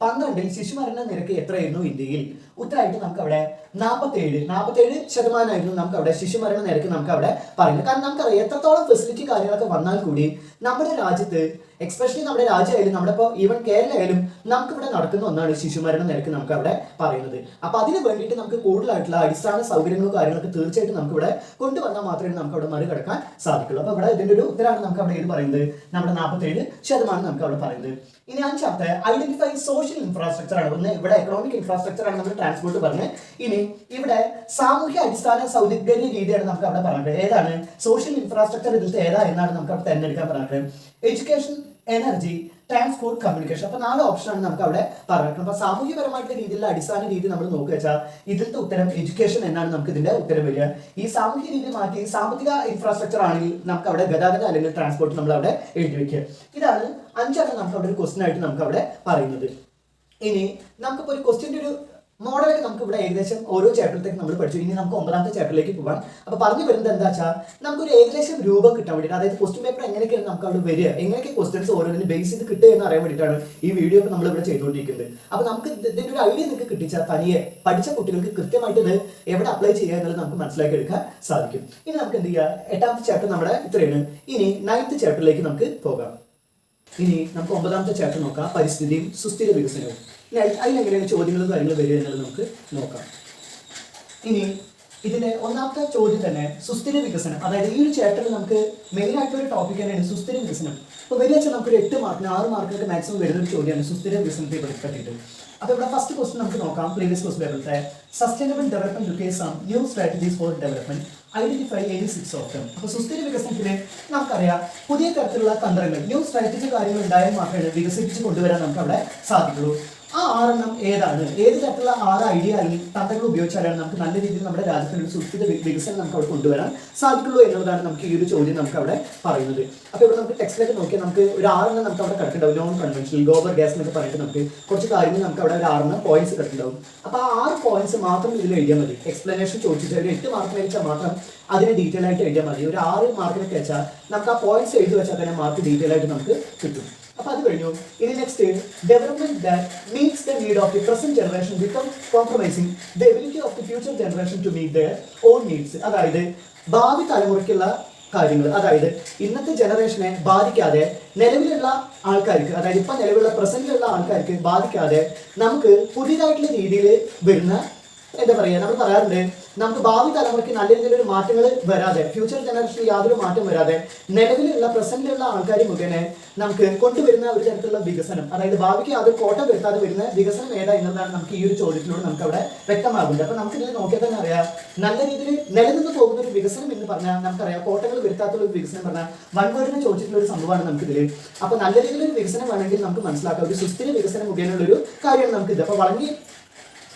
2012 ശിശുമരണ നിരക്ക് എത്രയായിരുന്നു ഇന്ത്യയിൽ? ഉത്തരമായിട്ട് നമുക്ക് അവിടെ 47% നമുക്ക് അവിടെ ശിശുമരണ നിരക്ക് നമുക്ക് അവിടെ പറയുന്നത്. കാരണം നമുക്കറിയാം എത്രത്തോളം ഫെസിലിറ്റി കാര്യങ്ങളൊക്കെ വന്നാൽ കൂടി നമ്മുടെ രാജ്യത്ത്, എക്സ്പെഷ്യലി നമ്മുടെ രാജ്യമായാലും നമ്മുടെ ഇപ്പോൾ ഈവൻ കേരള ആയാലും നമുക്കിവിടെ നടക്കുന്ന ഒന്നാണ് ശിശുമരണ നിരക്ക് നമുക്ക് അവിടെ പറയുന്നത്. അപ്പൊ അതിന് വേണ്ടിയിട്ട് നമുക്ക് കൂടുതലായിട്ടുള്ള അടിസ്ഥാന സൗകര്യങ്ങളും കാര്യങ്ങളൊക്കെ തീർച്ചയായിട്ടും നമുക്ക് ഇവിടെ കൊണ്ടുവന്നാൽ മാത്രമേ നമുക്ക് അവിടെ മറികടക്കാൻ സാധിക്കുള്ളൂ. അപ്പൊ ഇവിടെ ഇതിന്റെ ഒരു ഉത്തരമാണ് നമുക്ക് അവിടെ ഇത് പറയുന്നത്, നമ്മുടെ 47% നമുക്ക് അവിടെ പറയുന്നത്. ഇനി അഞ്ചാമത്തെ, ഐഡന്റിഫൈ സോഷ്യൽ ഇൻഫ്രാസ്ട്രക്ചർ ആണ്. ഒന്ന് ഇവിടെ എക്കണോമിക് ഇൻഫ്രാസ്ട്രക്ചർ ആണ് നമ്മൾ ട്രാൻസ്പോർട്ട് പറഞ്ഞത്. ഇനി ഇവിടെ സാമൂഹ്യ അടിസ്ഥാന സൗകര്യ രീതിയാണ് നമുക്ക് അവിടെ പറഞ്ഞത്. ഏതാണ് സോഷ്യൽ ഇൻഫ്രാസ്ട്രക്ചർ ഇതിലത്തെ ഏതാ എന്നാണ് നമുക്ക് അവിടെ തിരഞ്ഞെടുക്കാൻ പറഞ്ഞത്. Education, energy, transport, communication. അപ്പൊ 4 ഓപ്ഷനാണ് നമുക്ക് അവിടെ പറയുന്നത്. അപ്പൊ സാമൂഹ്യപരമായിട്ടുള്ള രീതിയിലുള്ള അടിസ്ഥാന രീതി നമ്മൾ നോക്കുക വെച്ചാൽ ഇതിന്റെ ഉത്തരം എഡ്യൂക്കേഷൻ എന്നാണ് നമുക്ക് ഇതിന്റെ ഉത്തരം വരിക. ഈ സാമൂഹ്യ രീതി മാറ്റി സാമ്പത്തിക ഇൻഫ്രാസ്ട്രക്ചർ ആണെങ്കിൽ നമുക്ക് അവിടെ ഗതാഗത അല്ലെങ്കിൽ ട്രാൻസ്പോർട്ട് നമ്മൾ അവിടെ എഴുതി വെക്കുക. ഇതാണ് 5 നമുക്ക് അവിടെ ഒരു ക്വസ്റ്റൻ ആയിട്ട് നമുക്ക് അവിടെ പറയുന്നത്. ഇനി നമുക്കിപ്പോൾ ഒരു ക്വസ്റ്റ്യൻ്റെ ഒരു മോഡലൊക്കെ നമുക്ക് ഇവിടെ ഏകദേശം ഓരോ ചാപ്റ്ററിലേക്ക് നമ്മൾ പഠിച്ചു. ഇനി നമുക്ക് 9ാമത്തെ ചാപ്റ്ററിലേക്ക് പോകാം. അപ്പോൾ പറഞ്ഞു വരുന്നത് എന്താ വെച്ചാൽ നമുക്കൊരു ഏകദേശം രൂപം കിട്ടാൻ വേണ്ടിയിട്ട്, അതായത് ക്വസ്റ്റ്യൻ പേപ്പർ എങ്ങനെയൊക്കെയാണ് നമുക്ക് അവിടെ വരിക, എങ്ങനെയൊക്കെ ക്വസ്റ്റ്യൻസ് ഓരോന്നിനും ബേസ് ചെയ്ത് കിട്ടുക എന്ന് അറിയാൻ വേണ്ടിയിട്ടാണ് ഈ വീഡിയോ ഒക്കെ നമ്മൾ ഇവിടെ ചെയ്തുകൊണ്ടിരിക്കുന്നത്. അപ്പോൾ നമുക്ക് ഇതിൻ്റെ ഒരു ഐഡിയ നിങ്ങൾക്ക് കിട്ടിച്ചാൽ തനിയെ പഠിച്ച കുട്ടികൾക്ക് കൃത്യമായിട്ട് ഇത് എവിടെ അപ്ലൈ ചെയ്യുക എന്നുള്ളത് നമുക്ക് മനസ്സിലാക്കി എടുക്കാൻ സാധിക്കും. ഇനി നമുക്ക് എന്ത് ചെയ്യുക, 8ാമത്തെ ചാപ്റ്റർ നമ്മുടെ ഇത്രയാണ്. ഇനി 9th ചാപ്റ്ററിലേക്ക് നമുക്ക് പോകാം. ഇനി നമുക്ക് 9ാമത്തെ ചാപ്റ്റർ നോക്കാം, പരിസ്ഥിതിയും സുസ്ഥിര വികസനവും. ഇനി അതിലെങ്ങനെയാണ് ചോദ്യങ്ങളും കാര്യങ്ങളും വരിക എന്നുള്ളത് നമുക്ക് നോക്കാം. ഇനി ഇതിന്റെ 1ാമത്തെ ചോദ്യം തന്നെ സുസ്ഥിര വികസനം, അതായത് ഈ ഒരു ചാപ്റ്ററിൽ നമുക്ക് മെയിൻ ആയിട്ടുള്ള ഒരു ടോപ്പിക് തന്നെയാണ് സുസ്ഥിര വികസനം. അപ്പോൾ വരിക വെച്ചാൽ നമുക്കൊരു 8 മാർക്കിന് 6 മാർക്കിനൊക്കെ മാക്സിമം വരുന്ന ഒരു ചോദ്യമാണ് സുസ്ഥിര വികസനത്തെ പറ്റിയിട്ട്. അപ്പോൾ ഇവിടെ ഫസ്റ്റ് ക്വസ്റ്റൻ നമുക്ക് നോക്കാം. പ്രീവിയസ് ക്വസ്റ്റൻ പേപ്പറിലത്തെ sustainable development requires some new strategies for development, identify any 6 of them. അപ്പോൾ സുസ്ഥിര വികസനത്തിന് നമുക്കറിയാം പുതിയ തരത്തിലുള്ള തന്ത്രങ്ങൾ, ന്യൂ സ്ട്രാറ്റജി കാര്യങ്ങൾ ഉണ്ടായാൽ മാത്രമേ വികസിപ്പിച്ച് കൊണ്ടുവരാൻ നമുക്ക് അവിടെ സാധിക്കുള്ളൂ. ആ 6 ഏതാണ്, ഏത് തരത്തിലുള്ള 6 ഐഡിയ അല്ലെങ്കിൽ തന്ത്രങ്ങൾ ഉപയോഗിച്ചാലാണ് നമുക്ക് നല്ല രീതിയിൽ നമ്മുടെ രാജ്യത്തിന് ഒരു സുസ്ഥിര വികസനം നമുക്ക് അവിടെ കൊണ്ടുവരാൻ സാധിക്കുള്ളൂ എന്നുള്ളതാണ് നമുക്ക് ഈ ഒരു ചോദ്യം നമുക്ക് അവിടെ പറയുന്നത്. അപ്പോൾ ഇവിടെ നമുക്ക് ടെക്സ്റ്റിലേക്ക് നോക്കിയാൽ നമുക്ക് ഒരു 6 നമുക്ക് അവിടെ കിടക്കുന്നുണ്ടാവും. നോൺ കൺവെൻഷണൽ, ഗോബർ ഗ്യാസ് എന്നൊക്കെ പറഞ്ഞിട്ട് നമുക്ക് കുറച്ച് കാര്യങ്ങൾ നമുക്ക് അവിടെ ഒരു 6 പോയിന്റ്സ് കിടക്കുന്നുണ്ടാവും. അപ്പോൾ ആ 6 പോയിന്റ്സ് മാത്രം ഇതിൽ എഴുതിയാൽ മതി. എക്സ്പ്ലനേഷൻ ചോദിച്ചിട്ട് ഒരു 8 മാർക്കിന് വെച്ചാൽ മാത്രം അതിന് ഡീറ്റെയിൽ ആയിട്ട് എഴുതിയാൽ മതി. ഒരു 6 മാർക്കിനൊക്കെ വെച്ചാൽ നമുക്ക് ആ പോയിന്റ്സ് എഴുതി വെച്ചാൽ തന്നെ മാർക്ക് ഡീറ്റെയിൽ ആയിട്ട് നമുക്ക് കിട്ടും. അപ്പോൾ അത് കഴിഞ്ഞു. ഇനി next, development that meets the need of the present generation without compromising the ability of the future generation to meet their own needs. അതായത് ഭാവി തലമുറയ്ക്കുള്ള കാര്യങ്ങൾ, അതായത് ഇന്നത്തെ ജനറേഷനെ ബാധിക്കാതെ നിലവിലുള്ള ആൾക്കാർക്ക്, അതായത് ഇപ്പം നിലവിലുള്ള പ്രസന്റിലുള്ള ആൾക്കാർക്ക് ബാധിക്കാതെ നമുക്ക് പുതിയതായിട്ടുള്ള രീതിയിൽ വരുന്ന എന്താ പറയുക, നമ്മൾ പറയാറുണ്ട് നമുക്ക് ഭാവി തലമുറയ്ക്ക് നല്ല രീതിയിലൊരു മാറ്റങ്ങൾ വരാതെ, ഫ്യൂച്ചർ ജനറേഷനിൽ യാതൊരു മാറ്റം വരാതെ നിലവിലുള്ള പ്രസന്റിലുള്ള ആൾക്കാർ മുഖേന നമുക്ക് കൊണ്ടുവരുന്ന ഒരു തരത്തിലുള്ള വികസനം, അതായത് ഭാവിക്ക് യാതൊരു കോട്ടം വരുത്താതെ വരുന്ന വികസനം ഏതാ എന്നതാണ് നമുക്ക് ഈ ഒരു ചോദ്യത്തിലൂടെ നമുക്ക് അവിടെ വ്യക്തമാകുന്നത്. അപ്പോൾ നമുക്ക് ഇതിൽ നോക്കിയാൽ തന്നെ അറിയാം, നല്ല രീതിയിൽ നിലനിന്ന് പോകുന്ന ഒരു വികസനം എന്ന് പറഞ്ഞാൽ നമുക്കറിയാം കോട്ടങ്ങൾ വരുത്താത്തുള്ള ഒരു വികസനം പറഞ്ഞാൽ വൺ വേർഡിനെ ചോദിച്ചിട്ടുള്ള ഒരു സംഭവമാണ് നമുക്കിതിൽ. അപ്പോൾ നല്ല രീതിയിലൊരു വികസനം വേണമെങ്കിൽ നമുക്ക് മനസ്സിലാക്കാം ഒരു സുസ്ഥിര വികസനം മുഖേനയുള്ളൊരു കാര്യമാണ് നമുക്കിത്. അപ്പോൾ വളങ്ങി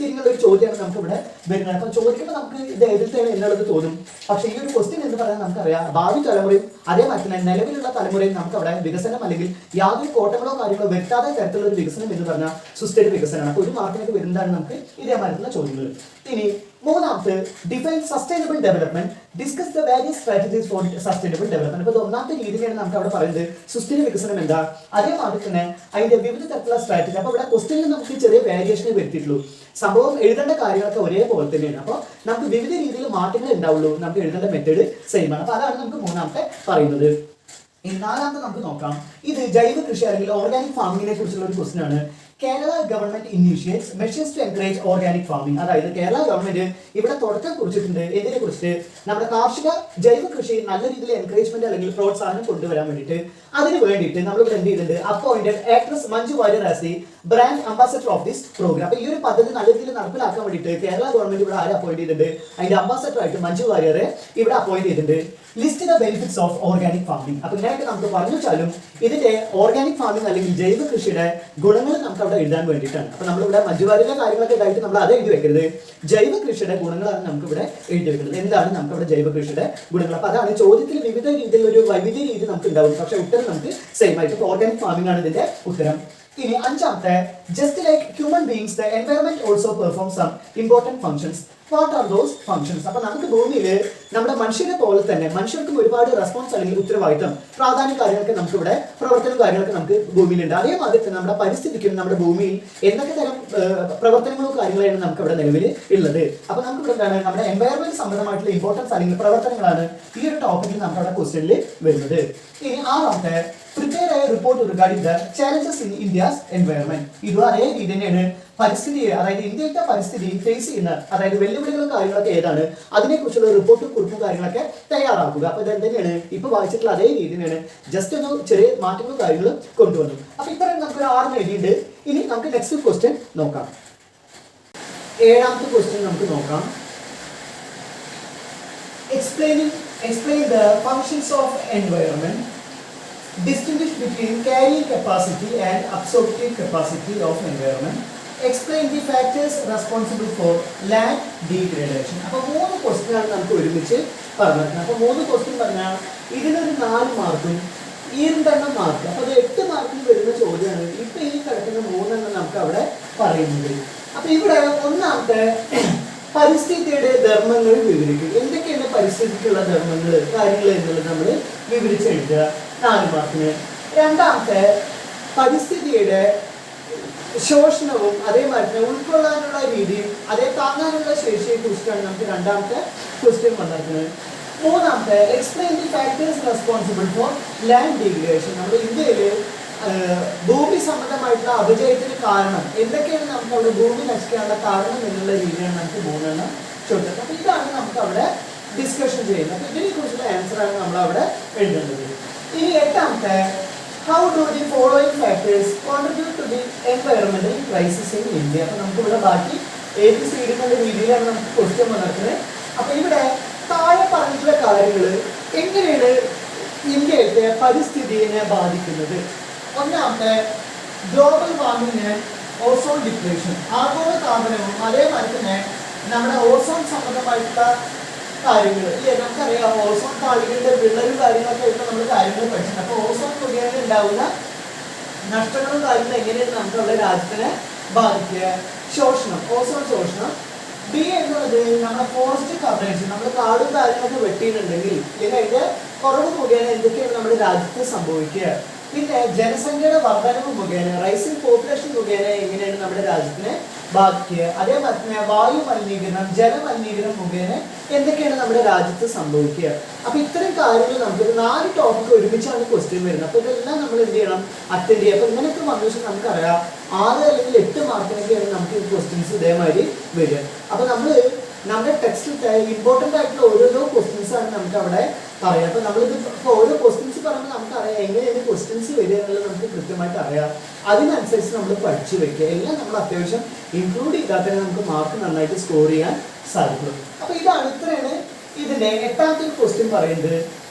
തിരിഞ്ഞുള്ള ഒരു ചോദ്യമാണ് നമുക്ക് ഇവിടെ വരുന്നത്. അപ്പോൾ ചോദിക്കുമ്പോൾ നമുക്ക് ഇത് എതിർത്തേണ് എന്നുള്ളത് തോന്നും. പക്ഷേ ഈ ഒരു ക്വസ്റ്റ്യൻ എന്ന് പറയാൻ നമുക്കറിയാം ഭാവി തലമുറയും അതേമാതിരി തന്നെ നിലവിലുള്ള തലമുറയും നമുക്ക് അവിടെ വികസനം അല്ലെങ്കിൽ യാതൊരു കോട്ടങ്ങളോ കാര്യങ്ങളോ വരുത്താതെ തരത്തിലുള്ള ഒരു വികസനം എന്ന് പറഞ്ഞാൽ സുസ്ഥിര വികസനമാണ്. അപ്പോൾ ഒരു മാർക്കിനൊക്കെ വരുന്നതാണ് നമുക്ക് ഇതേമാതിരിയുള്ള ചോദ്യങ്ങൾ. ഇനി 3ാമത്തെ, define sustainable development, discuss the various strategies for sustainable development. അപ്പോൾ 1ാമത്തെ രീതിയാണ് നമുക്ക് അവിടെ പറയുന്നത് സുസ്ഥിര വികസനം എന്താ, അതേമാതിരി തന്നെ അതിന്റെ വിവിധ തരത്തിലുള്ള സ്ട്രാറ്റജി. അപ്പോൾ ഇവിടെ ക്വസ്റ്റ്യനിൽ നമുക്ക് ചെറിയ വേരിയേഷനെ വരുത്തിയിട്ടുള്ളൂ. സംഭവം എഴുതേണ്ട കാര്യങ്ങളൊക്കെ ഒരേപോലെ തന്നെയാണ്. അപ്പോൾ നമുക്ക് വിവിധ രീതിയിൽ മാറ്റങ്ങൾ ഉണ്ടാവുള്ളൂ, നമുക്ക് എഴുതേണ്ട മെത്തേഡ് സെയിം ആണ്. അപ്പോൾ അതാണ് നമുക്ക് 3ാമത്തെ പറയുന്നത്. ഇനി 4ാമത്തെ നമുക്ക് നോക്കാം. ഇത് ജൈവ കൃഷി അല്ലെങ്കിൽ ഓർഗാനിക് ഫാമിങ്ങിനെ കുറിച്ചുള്ള ഒരു ക്വസ്റ്റ്യൻ ആണ്. Kerala government initiates measures to encourage organic farming. അതായത് കേരള ഗവൺമെന്റ് ഇവിടെ തുടക്കം കുറിച്ചിട്ടുണ്ട് ഇതിനെ കുറിച്ച് നമ്മുടെ കാർഷിക ജൈവ കൃഷി നല്ല രീതിയിൽ എൻകറേജ്മെന്റ് അല്ലെങ്കിൽ പ്രോത്സാഹനം കൊണ്ടുവരാൻ വേണ്ടിയിട്ട്. അതിന് വേണ്ടിയിട്ട് നമ്മൾ ഇവിടെ എന്ത് ചെയ്തിട്ടുണ്ട്, appointed actress Manju Warrier as the brand ambassador of this program. അപ്പോൾ ഈ ഒരു പദ്ധതി നല്ല രീതിയിൽ നടപ്പിലാക്കാൻ വേണ്ടിയിട്ട് കേരള ഗവൺമെന്റ് ഇവിടെ ആരെ അപ്പോയിന്റ് ചെയ്തിട്ടുണ്ട്, അതിന്റെ അംബാസഡർ ആയിട്ട് മഞ്ജു വാര്യറെ ഇവിടെ അപ്പോയിന്റ് ചെയ്തിട്ടുണ്ട്. List the benefits of organic farming. അപ്പോൾ ഇങ്ങനെയൊക്കെ നമുക്ക് പറഞ്ഞു വെച്ചാലും ഇതിന്റെ ഓർഗാനിക് ഫാമിംഗ് അല്ലെങ്കിൽ ജൈവ കൃഷിയുടെ ഗുണങ്ങൾ നമുക്ക് അവിടെ എഴുതാൻ വേണ്ടിയിട്ടാണ്. അപ്പോൾ നമ്മളിവിടെ മഞ്ജു വാര്യരുടെ കാര്യങ്ങളൊക്കെ ഇതായിട്ട് നമ്മൾ അത് എഴുതി വെക്കരുത്, ജൈവ കൃഷിയുടെ ഗുണങ്ങളാണ് നമുക്ക് ഇവിടെ എഴുതി വെക്കുന്നത്. എന്താണ് നമുക്ക് അവിടെ ജൈവ കൃഷിയുടെ ഗുണങ്ങൾ. അപ്പോൾ അതാണ് ചോദ്യത്തിൽ വിവിധ രീതിയിലുള്ള ഒരു വൈവിധ്യ രീതി നമുക്ക് ഉണ്ടാവും, പക്ഷേ ഉത്തരം നമുക്ക് സെയിം ആയിട്ട് ഓർഗാനിക് ഫാമിംഗ് ആണ് ഇതിന്റെ ഉത്തരം. ഇനി 5ാമത്തെ, just like human beings the environment also perform some important functions. What are those functions. അപ്പോൾ നമുക്ക് ഭൂമിയിൽ നമ്മുടെ മനുഷ്യരെ പോലെ തന്നെ മനുഷ്യർക്കും ഒരുപാട് റെസ്പോൺസ് അല്ലെങ്കിൽ ഉത്തരവാദിത്തം പ്രാധാന്യ കാര്യങ്ങളൊക്കെ നമുക്ക് ഇവിടെ പ്രവർത്തനം കാര്യങ്ങളൊക്കെ നമുക്ക് ഭൂമിയിലുണ്ട്. അതേമാതിരി തന്നെ നമ്മുടെ പരിസ്ഥിതിക്കും നമ്മുടെ ഭൂമിയിൽ എന്തൊക്കെ തരം പ്രവർത്തനങ്ങളും കാര്യങ്ങളാണ് നമുക്ക് ഇവിടെ നിലവിൽ ഉള്ളത്. അപ്പോൾ നമുക്ക് ഇവിടെ എന്താണ് നമ്മുടെ എൻവയറമെന്റ് സംബന്ധമായിട്ടുള്ള ഇമ്പോർട്ടൻസ് അല്ലെങ്കിൽ പ്രവർത്തനങ്ങളാണ് ഈ ഒരു ടോപ്പിക്കിൽ നമുക്ക് അവിടെ ക്വസ്റ്റ്യനിൽ വരുന്നത്. ഇനി 6ാമത്തെ, prepare a report regarding the challenges in India's environment. ഇതും അതേ രീതി തന്നെയാണ് പരിസ്ഥിതിയെ, അതായത് ഇന്ത്യയിലത്തെ പരിസ്ഥിതി ഫേസ് ചെയ്യുന്ന അതായത് വെല്ലുവിളികളും കാര്യങ്ങളൊക്കെ ഏതാണ് അതിനെക്കുറിച്ചുള്ള റിപ്പോർട്ടും കുറിപ്പും കാര്യങ്ങളൊക്കെ തയ്യാറാക്കുക. അപ്പോൾ ഇത് തന്നെയാണ് ഇപ്പോൾ വായിച്ചിട്ടുള്ള അതേ രീതി തന്നെയാണ്, ജസ്റ്റ് ഒന്ന് ചെറിയ മാറ്റങ്ങളും കാര്യങ്ങളും കൊണ്ടുവന്നു. അപ്പോൾ ഇത്രയും നമുക്കൊരു 6 എഴുതിയിട്ടുണ്ട്. ഇനി നമുക്ക് നെക്സ്റ്റ് ക്വസ്റ്റ്യൻ നോക്കാം. 7ാമത്തെ ക്വസ്റ്റ്യൻ നമുക്ക് നോക്കാം. Explain the functions of environment. distinguish between carrying capacity and absorptive capacity of environment, explain the factors responsible for land degradation. അപ്പോൾ 3 ക്വസ്റ്റ്യൻ ആണ് നമുക്ക് ഒരുമിച്ച് പറഞ്ഞത്. അപ്പോൾ 3 ക്വസ്റ്റ്യൻ പറഞ്ഞാൽ ഇതിനൊരു 4 മാർക്കും ഈ 2 മാർക്ക്, അപ്പോൾ അത് 8 മാർക്കിന് വരുന്ന ചോദ്യമാണ്. ഇപ്പൊ ഈ കിടക്കുന്ന 3 നമുക്ക് അവിടെ പറയുന്നത്. അപ്പൊ ഇവിടെ ഒന്നാമത്തെ പരിസ്ഥിതിയുടെ ധർമ്മങ്ങൾ വിവരിക്കുക. എന്തൊക്കെയാണ് പരിസ്ഥിതിക്കുള്ള ധർമ്മങ്ങൾ കാര്യങ്ങൾ എന്നുള്ളത് നമ്മൾ വിവരിച്ചെഴുതുക 4 മാർക്കിന്. രണ്ടാമത്തെ പരിസ്ഥിതിയുടെ ശോഷണവും അതേമാതിരി ഉൾക്കൊള്ളാനുള്ള രീതിയും അതേ താങ്ങാനുള്ള ശേഷിയെ കുറിച്ചിട്ടാണ് നമുക്ക് രണ്ടാമത്തെ ക്വസ്റ്റ്യൻ വന്നിരിക്കുന്നത്. മൂന്നാമത്തെ explain the factors responsible for land degradation. നമ്മുടെ ഇന്ത്യയിൽ ഭൂമി സംബന്ധമായിട്ടുള്ള അപജയത്തിന് കാരണം എന്തൊക്കെയാണ് നമുക്ക് അവിടെ ഭൂമി നശിക്കാനുള്ള കാരണം എന്നുള്ള രീതിയാണ് നമുക്ക് 3 ചോദിച്ചത്. അപ്പോൾ ഇതാണ് നമുക്ക് അവിടെ ഡിസ്കഷൻ ചെയ്യുന്നത്. അപ്പോൾ ഇതിനെ കുറിച്ചുള്ള ആൻസറാണ് നമ്മൾ അവിടെ എഴുതേണ്ടത്. ഇനി 8ാമത്തെ how do the following factors contribute to the environmental crisis in India. അപ്പോൾ നമുക്ക് ഇവിടെ ബാക്കി ABC എന്നുള്ള രീതിയിലാണ് നമുക്ക് ക്വസ്റ്റ്യൻ വന്നിരിക്കുന്നത്. അപ്പോൾ ഇവിടെ താഴെ പറഞ്ഞിട്ടുള്ള കാര്യങ്ങൾ എങ്ങനെയാണ് ഇന്ത്യയിലെ പരിസ്ഥിതിയെ ബാധിക്കുന്നത്. ഒന്നാമത്തെ global warming and ozone depletion, ആഗോളതാപനവും അതേമാതിരി തന്നെ നമ്മുടെ ഓസോൺ സംബന്ധമായിട്ടുള്ള കാര്യങ്ങൾ. ഇല്ലേ, നമുക്കറിയാം ഓസോൺ പാളികളുടെ വിള്ളലും കാര്യങ്ങളൊക്കെ ആയിട്ട് നമ്മൾ കാര്യങ്ങൾ പഠിച്ചിട്ടുണ്ട്. അപ്പോൾ ഓസോൺ മുഖേന ഉണ്ടാവുന്ന നഷ്ടങ്ങളും കാര്യങ്ങളും എങ്ങനെയാണ് നമുക്കുള്ള രാജ്യത്തിനെ ബാധിക്കുക. ശോഷണം, ഓസോൺ ശോഷണം. ബി എന്നുള്ളത് നമ്മുടെ ഫോറസ്റ്റ് കവറേജ്, നമ്മൾ കാടും കാര്യങ്ങളൊക്കെ വെട്ടിയിട്ടുണ്ടെങ്കിൽ അല്ലെങ്കിൽ അതിന്റെ കുറവ് മുഖേന എന്തൊക്കെയാണ് നമ്മുടെ രാജ്യത്ത് സംഭവിക്കുക. പിന്നെ ജനസംഖ്യയുടെ വർധനവ് മുഖേന റൈസിംഗ് പോപ്പുലേഷൻ മുഖേന എങ്ങനെയാണ് നമ്മുടെ രാജ്യത്തിനെ ബാധിക്കുക. അതേപോലെ തന്നെ വായു മലിനീകരണം, ജലമലിനീകരണം മുഖേന എന്തൊക്കെയാണ് നമ്മുടെ രാജ്യത്ത് സംഭവിക്കുക. അപ്പൊ ഇത്തരം കാര്യങ്ങൾ നമുക്ക് 4 ടോപ്പിക്ക് ഒരുമിച്ചാണ് ക്വസ്റ്റ്യൻ വരുന്നത്. അപ്പൊ ഇതെല്ലാം നമ്മൾ എന്ത് ചെയ്യണം, അറ്റൻഡ് ചെയ്യുക. അപ്പൊ ഇങ്ങനെയൊക്കെ വന്ന ശേഷം നമുക്കറിയാം 6 അല്ലെങ്കിൽ 8 മാർക്കിനൊക്കെയാണ് നമുക്ക് ഈ ക്വസ്റ്റ്യൻസ് ഇതേമാതിരി വരിക. അപ്പൊ നമ്മുടെ ടെക്സ്റ്റിലത്തെ ഇമ്പോർട്ടൻ്റ് ആയിട്ടുള്ള ഓരോരോ ക്വസ്റ്റ്യൻസ് ആണ് നമുക്ക് അവിടെ പറയാം. അപ്പൊ നമ്മളിത് ഇപ്പോൾ ഓരോ ക്വസ്റ്റ്യൻസ് പറയുമ്പോൾ നമുക്കറിയാം എങ്ങനെയാണ് ക്വസ്റ്റ്യൻസ് വരിക എന്നുള്ളത് നമുക്ക് കൃത്യമായിട്ട് അറിയാം. അതിനനുസരിച്ച് നമ്മൾ പഠിച്ചു വെക്കുക. എല്ലാം നമ്മൾ അത്യാവശ്യം ഇൻക്ലൂഡ് ചെയ്താൽ തന്നെ നമുക്ക് മാർക്ക് നന്നായിട്ട് സ്കോർ ചെയ്യാൻ സാധിക്കും. അപ്പൊ ഇതാണ്, ഇത്രയാണ് ഇതിന്റെ 8ാമത്തെ ക്വസ്റ്റ്യൻ പറയുന്നത്.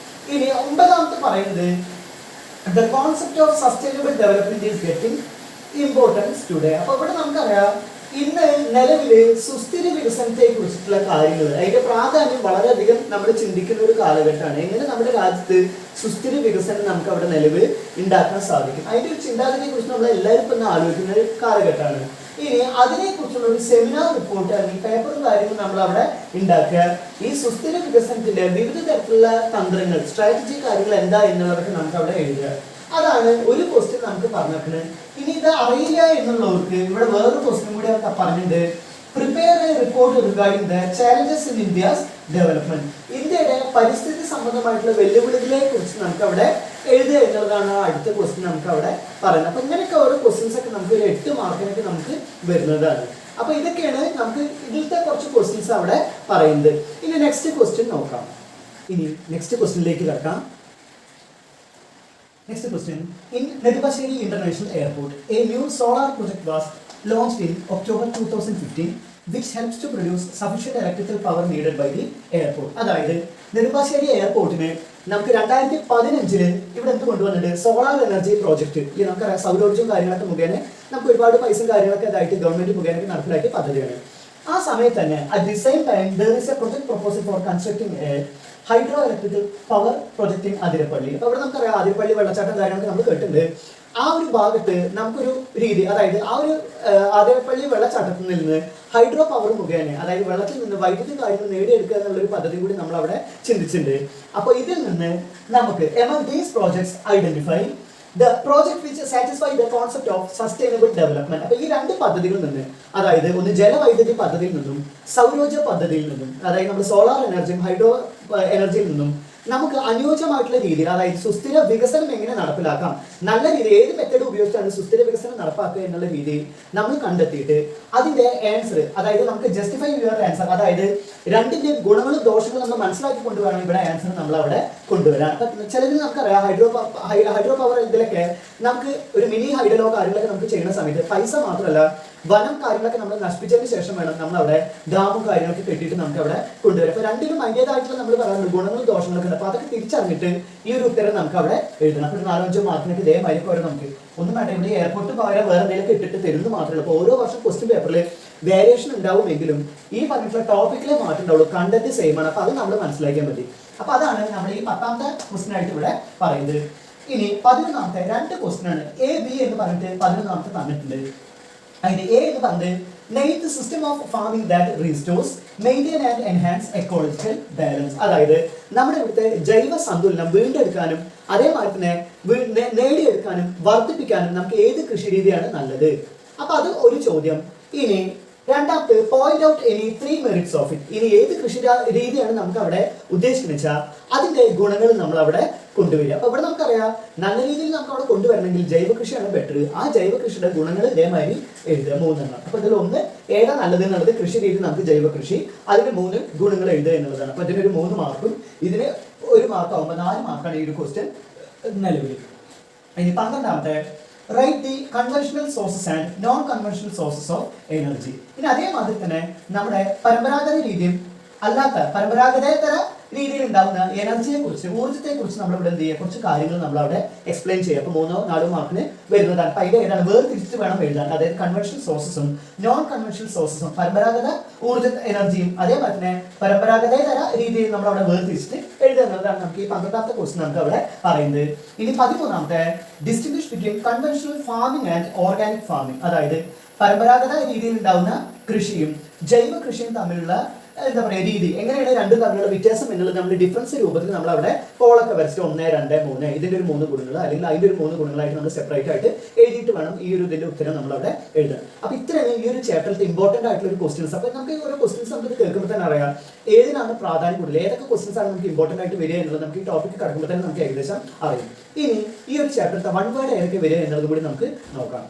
ഇനി 9ാമത്തെ പറയുന്നത് the concept of sustainable development is getting importance today. അപ്പൊ ഇവിടെ നമുക്കറിയാം ഇന്ന് നിലവിൽ സുസ്ഥിര വികസനത്തെ കുറിച്ചിട്ടുള്ള കാര്യങ്ങൾ, അതിന്റെ പ്രാധാന്യം വളരെയധികം നമ്മൾ ചിന്തിക്കുന്ന ഒരു കാലഘട്ടമാണ്. എങ്ങനെ നമ്മുടെ രാജ്യത്ത് സുസ്ഥിര വികസനം നമുക്ക് അവിടെ നിലവിൽ ഉണ്ടാക്കാൻ സാധിക്കും, അതിന്റെ ഒരു ചിന്താഗതിയെ കുറിച്ച് നമ്മൾ എല്ലാവരും ഇപ്പം ആലോചിക്കുന്ന ഒരു കാലഘട്ടമാണ്. ഇനി അതിനെക്കുറിച്ചുള്ള ഒരു സെമിനാർ റിപ്പോർട്ട് അല്ലെങ്കിൽ പേപ്പറും കാര്യങ്ങളും നമ്മൾ അവിടെ ഉണ്ടാക്കുക. ഈ സുസ്ഥിര വികസനത്തിന്റെ വിവിധ തരത്തിലുള്ള തന്ത്രങ്ങൾ, സ്ട്രാറ്റജി കാര്യങ്ങൾ എന്താ എന്നുള്ളതൊക്കെ നമുക്ക് അവിടെ എഴുതുക. അതാണ് ഒരു ക്വസ്റ്റ്യൻ നമുക്ക് പറഞ്ഞിരിക്കുന്നത്. ഇനി ഇത് അറിയില്ല എന്നുള്ളവർക്ക് ഇവിടെ വേറൊരു ക്വസ്റ്റ്യൻ കൂടി പറഞ്ഞിട്ടുണ്ട്. Prepare a report regarding the challenges in India's development. ഇന്ത്യയുടെ പരിസ്ഥിതി സംബന്ധമായിട്ടുള്ള വെല്ലുവിളികളെ കുറിച്ച് നമുക്ക് അവിടെ എഴുതുക എന്നുള്ളതാണ് അടുത്ത ക്വസ്റ്റ്യൻ നമുക്ക് അവിടെ പറയുന്നത്. അപ്പൊ ഇങ്ങനെയൊക്കെ ഓരോ ക്വസ്റ്റ്യൻസ് ഒക്കെ നമുക്ക് ഒരു 8 മാർക്കിനൊക്കെ നമുക്ക് വരുന്നതാണ്. അപ്പൊ ഇതൊക്കെയാണ് നമുക്ക് ഇതിലത്തെ കുറച്ച് ക്വസ്റ്റ്യൻസ് അവിടെ പറയുന്നത്. ഇനി നെക്സ്റ്റ് ക്വസ്റ്റ്യൻ നോക്കാം. ഇനി നെക്സ്റ്റ് ക്വസ്റ്റ്യനിലേക്ക് കിടക്കാം. Next question. In Nedupasheri International Airport, a new solar project was launched in October 2015, which helps to produce sufficient electrical power needed by the airport. അതായത് നെടുമ്പാശ്ശേരി എയർപോർട്ടിന് നമുക്ക് 2015 ഇവിടെ എന്ത് കൊണ്ടുവന്നിട്ടുണ്ട്, സോളാർ എനർജി പ്രോജക്റ്റ്. ഈ നമുക്കറിയാം സൗരോർജ്ജം കാര്യങ്ങളൊക്കെ മുഖേന നമുക്ക് ഒരുപാട് പൈസ കാര്യങ്ങളൊക്കെ ഇതായിട്ട് ഗവൺമെന്റ് മുഖേന നടപ്പിലാക്കിയ പദ്ധതിയാണ്. ആ സമയത്ത് തന്നെ at the same time there is a project proposal for constructing a hydro electrical power project in Athirappilly. അപ്പോൾ ഇവിടെ നമുക്കറിയാം അതിരപ്പള്ളി വെള്ളച്ചാട്ടം കാര്യങ്ങളൊക്കെ നമ്മൾ കേട്ടിട്ടുണ്ട്. ആ ഒരു ഭാഗത്ത് നമുക്കൊരു രീതി, അതായത് ആ ഒരു അതിരപ്പള്ളി വെള്ളച്ചാട്ടത്തിൽ നിന്ന് ഹൈഡ്രോ പവർ മുഖേന, അതായത് വെള്ളത്തിൽ നിന്ന് വൈദ്യുതി കാര്യങ്ങൾ നേടിയെടുക്കുക എന്നുള്ളൊരു പദ്ധതി കൂടി നമ്മൾ അവിടെ ചിന്തിച്ചിട്ടുണ്ട്. അപ്പോൾ ഇതിൽ നിന്ന് നമുക്ക് among these projects identify the project which satisfy the concept of sustainable development. അപ്പോൾ ഈ 2 പദ്ധതികളിൽ നിന്ന്, അതായത് ഒന്ന് ജലവൈദ്യുതി പദ്ധതിയിൽ നിന്നും സൗരോർജ്ജ പദ്ധതിയിൽ നിന്നും, അതായത് നമ്മൾ സോളാർ എനർജിയും ഹൈഡ്രോ എനർജിയിൽ നിന്നും നമുക്ക് അനുയോജ്യമായിട്ടുള്ള രീതിയിൽ, അതായത് സുസ്ഥിര വികസനം എങ്ങനെ നടപ്പിലാക്കാം, നല്ല രീതി ഏത് മെത്തേഡ് ഉപയോഗിച്ചാണ് സുസ്ഥിര വികസനം നടപ്പാക്കുക എന്നുള്ള രീതിയിൽ നമ്മൾ കണ്ടെത്തിയിട്ട് അതിന്റെ ആൻസർ, അതായത് നമുക്ക് ജസ്റ്റിഫൈ യുവർ ആൻസർ, അതായത് രണ്ടിന്റെ ഗുണങ്ങളും ദോഷങ്ങളും നമ്മൾ മനസ്സിലാക്കി കൊണ്ടുവരണം ഇവിടെ ആൻസർ നമ്മൾ അവിടെ കൊണ്ടുവരാം. ചിലതിൽ നമുക്കറിയാം ഹൈഡ്രോ പവർ ഇതിലൊക്കെ നമുക്ക് ഒരു മിനി ഹൈഡലോ കാര്യങ്ങളൊക്കെ നമുക്ക് ചെയ്യുന്ന സമയത്ത് പൈസ മാത്രമല്ല വനം കാര്യങ്ങളൊക്കെ നമ്മൾ നശിപ്പിച്ചതിന് ശേഷം വേണം നമ്മൾ അവിടെ ഡാമും കാര്യങ്ങളൊക്കെ കെട്ടിയിട്ട് നമുക്ക് അവിടെ കൊണ്ടുവരാം. അപ്പൊ രണ്ടിലും അതിൻ്റെതായിട്ടുള്ള നമ്മൾ പറയുന്നത് ഗുണങ്ങളും ദോഷങ്ങളൊക്കെ ഉണ്ട്. അപ്പൊ അതൊക്കെ തിരിച്ചറിഞ്ഞിട്ട് ഈ ഒരു ഉത്തരം നമുക്ക് അവിടെ എഴുതണം. അപ്പൊ 4-5 മാർക്കിനൊക്കെ ഇതേമാതിരി വരെ നമുക്ക് ഒന്നും വേണ്ട, ഇവിടെ എയർപോർട്ട് പകരം വേറെ എന്തെങ്കിലുമൊക്കെ ഇട്ടിട്ട് തരുന്നത് മാത്രമേ ഉള്ളൂ. അപ്പോൾ ഓരോ വർഷം ക്വസ്റ്റ്യൻ പേപ്പറിൽ വേരിയേഷൻ ഉണ്ടാവുമെങ്കിലും ഈ പറഞ്ഞിട്ടുള്ള ടോപ്പിക്കിലെ മാറ്റം ഉണ്ടാവുള്ളൂ, കണ്ടന്റ് സെയിം ആണ്. അപ്പൊ അത് നമ്മൾ മനസ്സിലാക്കിയാൽ മതി. അപ്പൊ അതാണ് നമ്മൾ ഈ 10ാമത്തെ ക്വസ്റ്റ്യൻ ആയിട്ട് ഇവിടെ പറയുന്നത്. ഇനി 11ാമത്തെ 2 ക്വസ്റ്റ്യൻ ആണ്. എ ബി എന്ന് പറഞ്ഞിട്ട് 11ാമത്തെ തന്നിട്ടുണ്ട്. അതിന്റെ എ എന്ന് പറഞ്ഞത് നെയ്ത്ത് system of farming that restores maintain and enhance ecological balance. അതായത് നമ്മുടെ ഇവിടുത്തെ ജൈവ സന്തുലനം വീണ്ടെടുക്കാനും അതേമാതിരി തന്നെ നേടിയെടുക്കാനും വർദ്ധിപ്പിക്കാനും നമുക്ക് ഏത് കൃഷി രീതിയാണ് നല്ലത്? അപ്പൊ അത് ഒരു ചോദ്യം. ഇനി രണ്ടാമത്തെ point out any 3 merits of it. ഇനി ഏത് കൃഷി രീതിയാണ് നമുക്ക് അവിടെ ഉദ്ദേശിക്കുന്നത് വെച്ചാൽ അതിന്റെ ഗുണങ്ങൾ നമ്മൾ അവിടെ കൊണ്ടുവരിക. അപ്പൊ ഇവിടെ നമുക്കറിയാം നല്ല രീതിയിൽ നമുക്ക് അവിടെ കൊണ്ടുവരണമെങ്കിൽ ജൈവ കൃഷിയാണ് ബെറ്റർ. ആ ജൈവ കൃഷിയുടെ ഗുണങ്ങൾ ഇതേമാതിരി എഴുതുക 3 അപ്പൊ ഇതിൽ ഒന്ന് ഏതാ നല്ലത് എന്നുള്ളത് കൃഷി രീതി നമുക്ക് ജൈവ കൃഷി, അതിന് 3 ഗുണങ്ങൾ എഴുതുക എന്നുള്ളതാണ്. അപ്പൊ ഇതിനൊരു 3 മാർക്കും ഇതിന് 1 മാർക്ക് ആവുമ്പോൾ 4 മാർക്കാണ് ഈ ഒരു ക്വസ്റ്റ്യൻ നിലവിൽ. ഇനി 12ാമത്തെ write the conventional sources and non conventional sources of energy. ഇനി അതേമാതിരി തന്നെ നമ്മുടെ പരമ്പരാഗത രീതിയും അല്ലാത്ത പരമ്പരാഗതേതര രീതിയിൽ ഉണ്ടാകുന്ന എനർജിയെ കുറിച്ച്, ഊർജ്ജത്തെ കുറിച്ച് നമ്മൾ ഇവിടെ എന്ത് ചെയ്യുക, കുറച്ച് കാര്യങ്ങൾ നമ്മൾ അവിടെ എക്സ്പ്ലെയിൻ ചെയ്യുക. അപ്പോൾ 3-4 മാർക്കിന് വരുന്നതാണ്. അപ്പൊ അതിന്റെ ഏതാണ് വേർതിരിച്ചിട്ട് വേണം എഴുതാൻ. അതായത് കൺവെൻഷണൽ സോഴ്സസും നോൺ കൺവെൻഷണൽ സോഴ്സസും പരമ്പരാഗത ഊർജ്ജ എനർജിയും അതേപോലെ തന്നെ പരമ്പരാഗതേതര രീതിയിൽ നമ്മൾ അവിടെ വേർതിരിച്ചിട്ട് എഴുതുക എന്നുള്ളതാണ് നമുക്ക് ഈ 12ാമത്തെ ക്വസ്റ്റ്യൻ നമുക്ക് അവിടെ പറയുന്നത്. ഇനി 13ാമത്തെ distinguish between conventional farming and organic farming. അതായത് പരമ്പരാഗത രീതിയിൽ ഉണ്ടാവുന്ന കൃഷിയും ജൈവ കൃഷിയും തമ്മിലുള്ള എന്താ പറയുക രീതി എങ്ങനെയാണ് രണ്ടും തമ്മിലുള്ള വ്യത്യാസം എന്നുള്ളത് നമ്മൾ ഡിഫറൻസ് രൂപത്തിൽ നമ്മൾ അവിടെ കോളൊക്കെ വരച്ചിട്ട് 1, 2, 3 ഇതിന്റെ ഒരു 3 ഗുണങ്ങൾ അല്ലെങ്കിൽ അതിന്റെ ഒരു 3 ഗുണങ്ങളായിട്ട് നമ്മൾ സെപ്പറേറ്റ് ആയിട്ട് എഴുതിയിട്ട് വേണം ഈ ഒരു ഇതിന്റെ ഉത്തരം നമ്മൾ അവിടെ എഴുതാൻ. അപ്പൊ ഇത്രയാണ് ഈ ഒരു ചാപ്റ്ററിൽ ഇമ്പോർട്ടന്റ് ആയിട്ടുള്ള ഒരു ക്വസ്റ്റ്യൻസ്. അപ്പൊ നമുക്ക് ഈ ഓരോ ക്വസ്റ്റ്യൻസ് നമുക്ക് കേൾക്കുമ്പോൾ തന്നെ അറിയാം ഏതിനാണ് പ്രാധാന്യം കൂടുതൽ, ഏതൊക്കെ ക്വസ്റ്റ്യൻസ് ആണ് നമുക്ക് ഇമ്പോർട്ടന്റ് ആയിട്ട് വരിക എന്നുള്ളത് നമുക്ക് ഈ ടോപ്പിക്ക് കിടക്കുമ്പോൾ തന്നെ നമുക്ക് ഏകദേശം അറിയാം. ഇനി ഈ ഒരു ചാപ്റ്ററിന്റെ 1 വേർഡ് ഏതൊക്കെ വരിക എന്നുള്ളത് കൂടി നമുക്ക് നോക്കാം.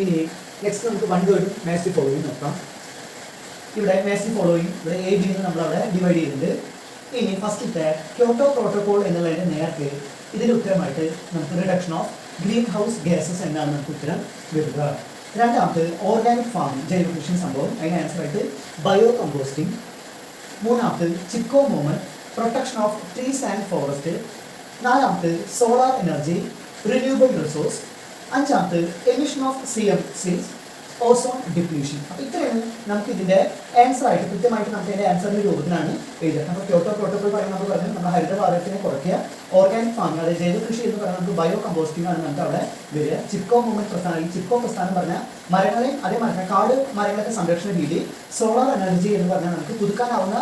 ഇനി നെക്സ്റ്റ് നമുക്ക് 1 വേർഡും മാത്സ് ഫോളോയിങ് നോക്കാം. ഇവിടെ മാത്സ് ഫോളോയിങ് ഇവിടെ എ ബി എന്ന് നമ്മൾ അവിടെ ഡിവൈഡ് ചെയ്തിട്ടുണ്ട്. ഇനി ഫസ്റ്റത്തെ ക്യോട്ടോ പ്രോട്ടോകോൾ എന്നുള്ളതിന്റെ നേരത്തെ ഇതിന്റെ ഉത്തരമായിട്ട് നമുക്ക് reduction of green house gases എന്നാണ് നമുക്ക് ഉത്തരം വരിക. രണ്ടാമത് ഓർഗാനിക് ഫാമിംഗ് ജൈവ കൃഷി സംഭവം, അതിന് ആൻസർ ആയിട്ട് ബയോ കമ്പോസ്റ്റിംഗ്. 3ാമത് Chipko movement protection of trees and forest. 4ാമത് സോളാർ എനർജി റിന്യൂവബിൾ റിസോഴ്സ്. 5ാമത് emission of CFCs ozone depletion. അപ്പൊ ഇത്രയാണ് നമുക്ക് ഇതിന്റെ ആൻസർ ആയിട്ട് കൃത്യമായിട്ട് നമുക്ക് ഇതിന്റെ ആൻസറിന്റെ രൂപത്തിലാണ് എഴുതുക. നമ്മൾ ക്യോട്ടോ പ്രോട്ടോകോൾ പറയുമ്പോൾ നമ്മൾ പറഞ്ഞു നമ്മൾ ഹരിതവാതകത്തിനെ കുറയ്ക്കുക. ഓർഗാനിക് ഫാമിംഗ് അതായത് ജൈവ കൃഷി എന്ന് പറയുന്നത് നമുക്ക് ബയോ കമ്പോസ്റ്റിംഗ് ആണ് നമുക്ക് അവിടെ വരിക. ചിക്കോ മൂവ്മെന്റ് പ്രസ്ഥാനം, ഈ ചിക്കോ പ്രസ്ഥാനം പറഞ്ഞാൽ മരങ്ങളെയും അതേമാതിരി കാട് മരങ്ങളൊക്കെ സംരക്ഷണ രീതി. സോളാർ എനർജി എന്ന് പറഞ്ഞാൽ നമുക്ക് പുതുക്കാനാവുന്ന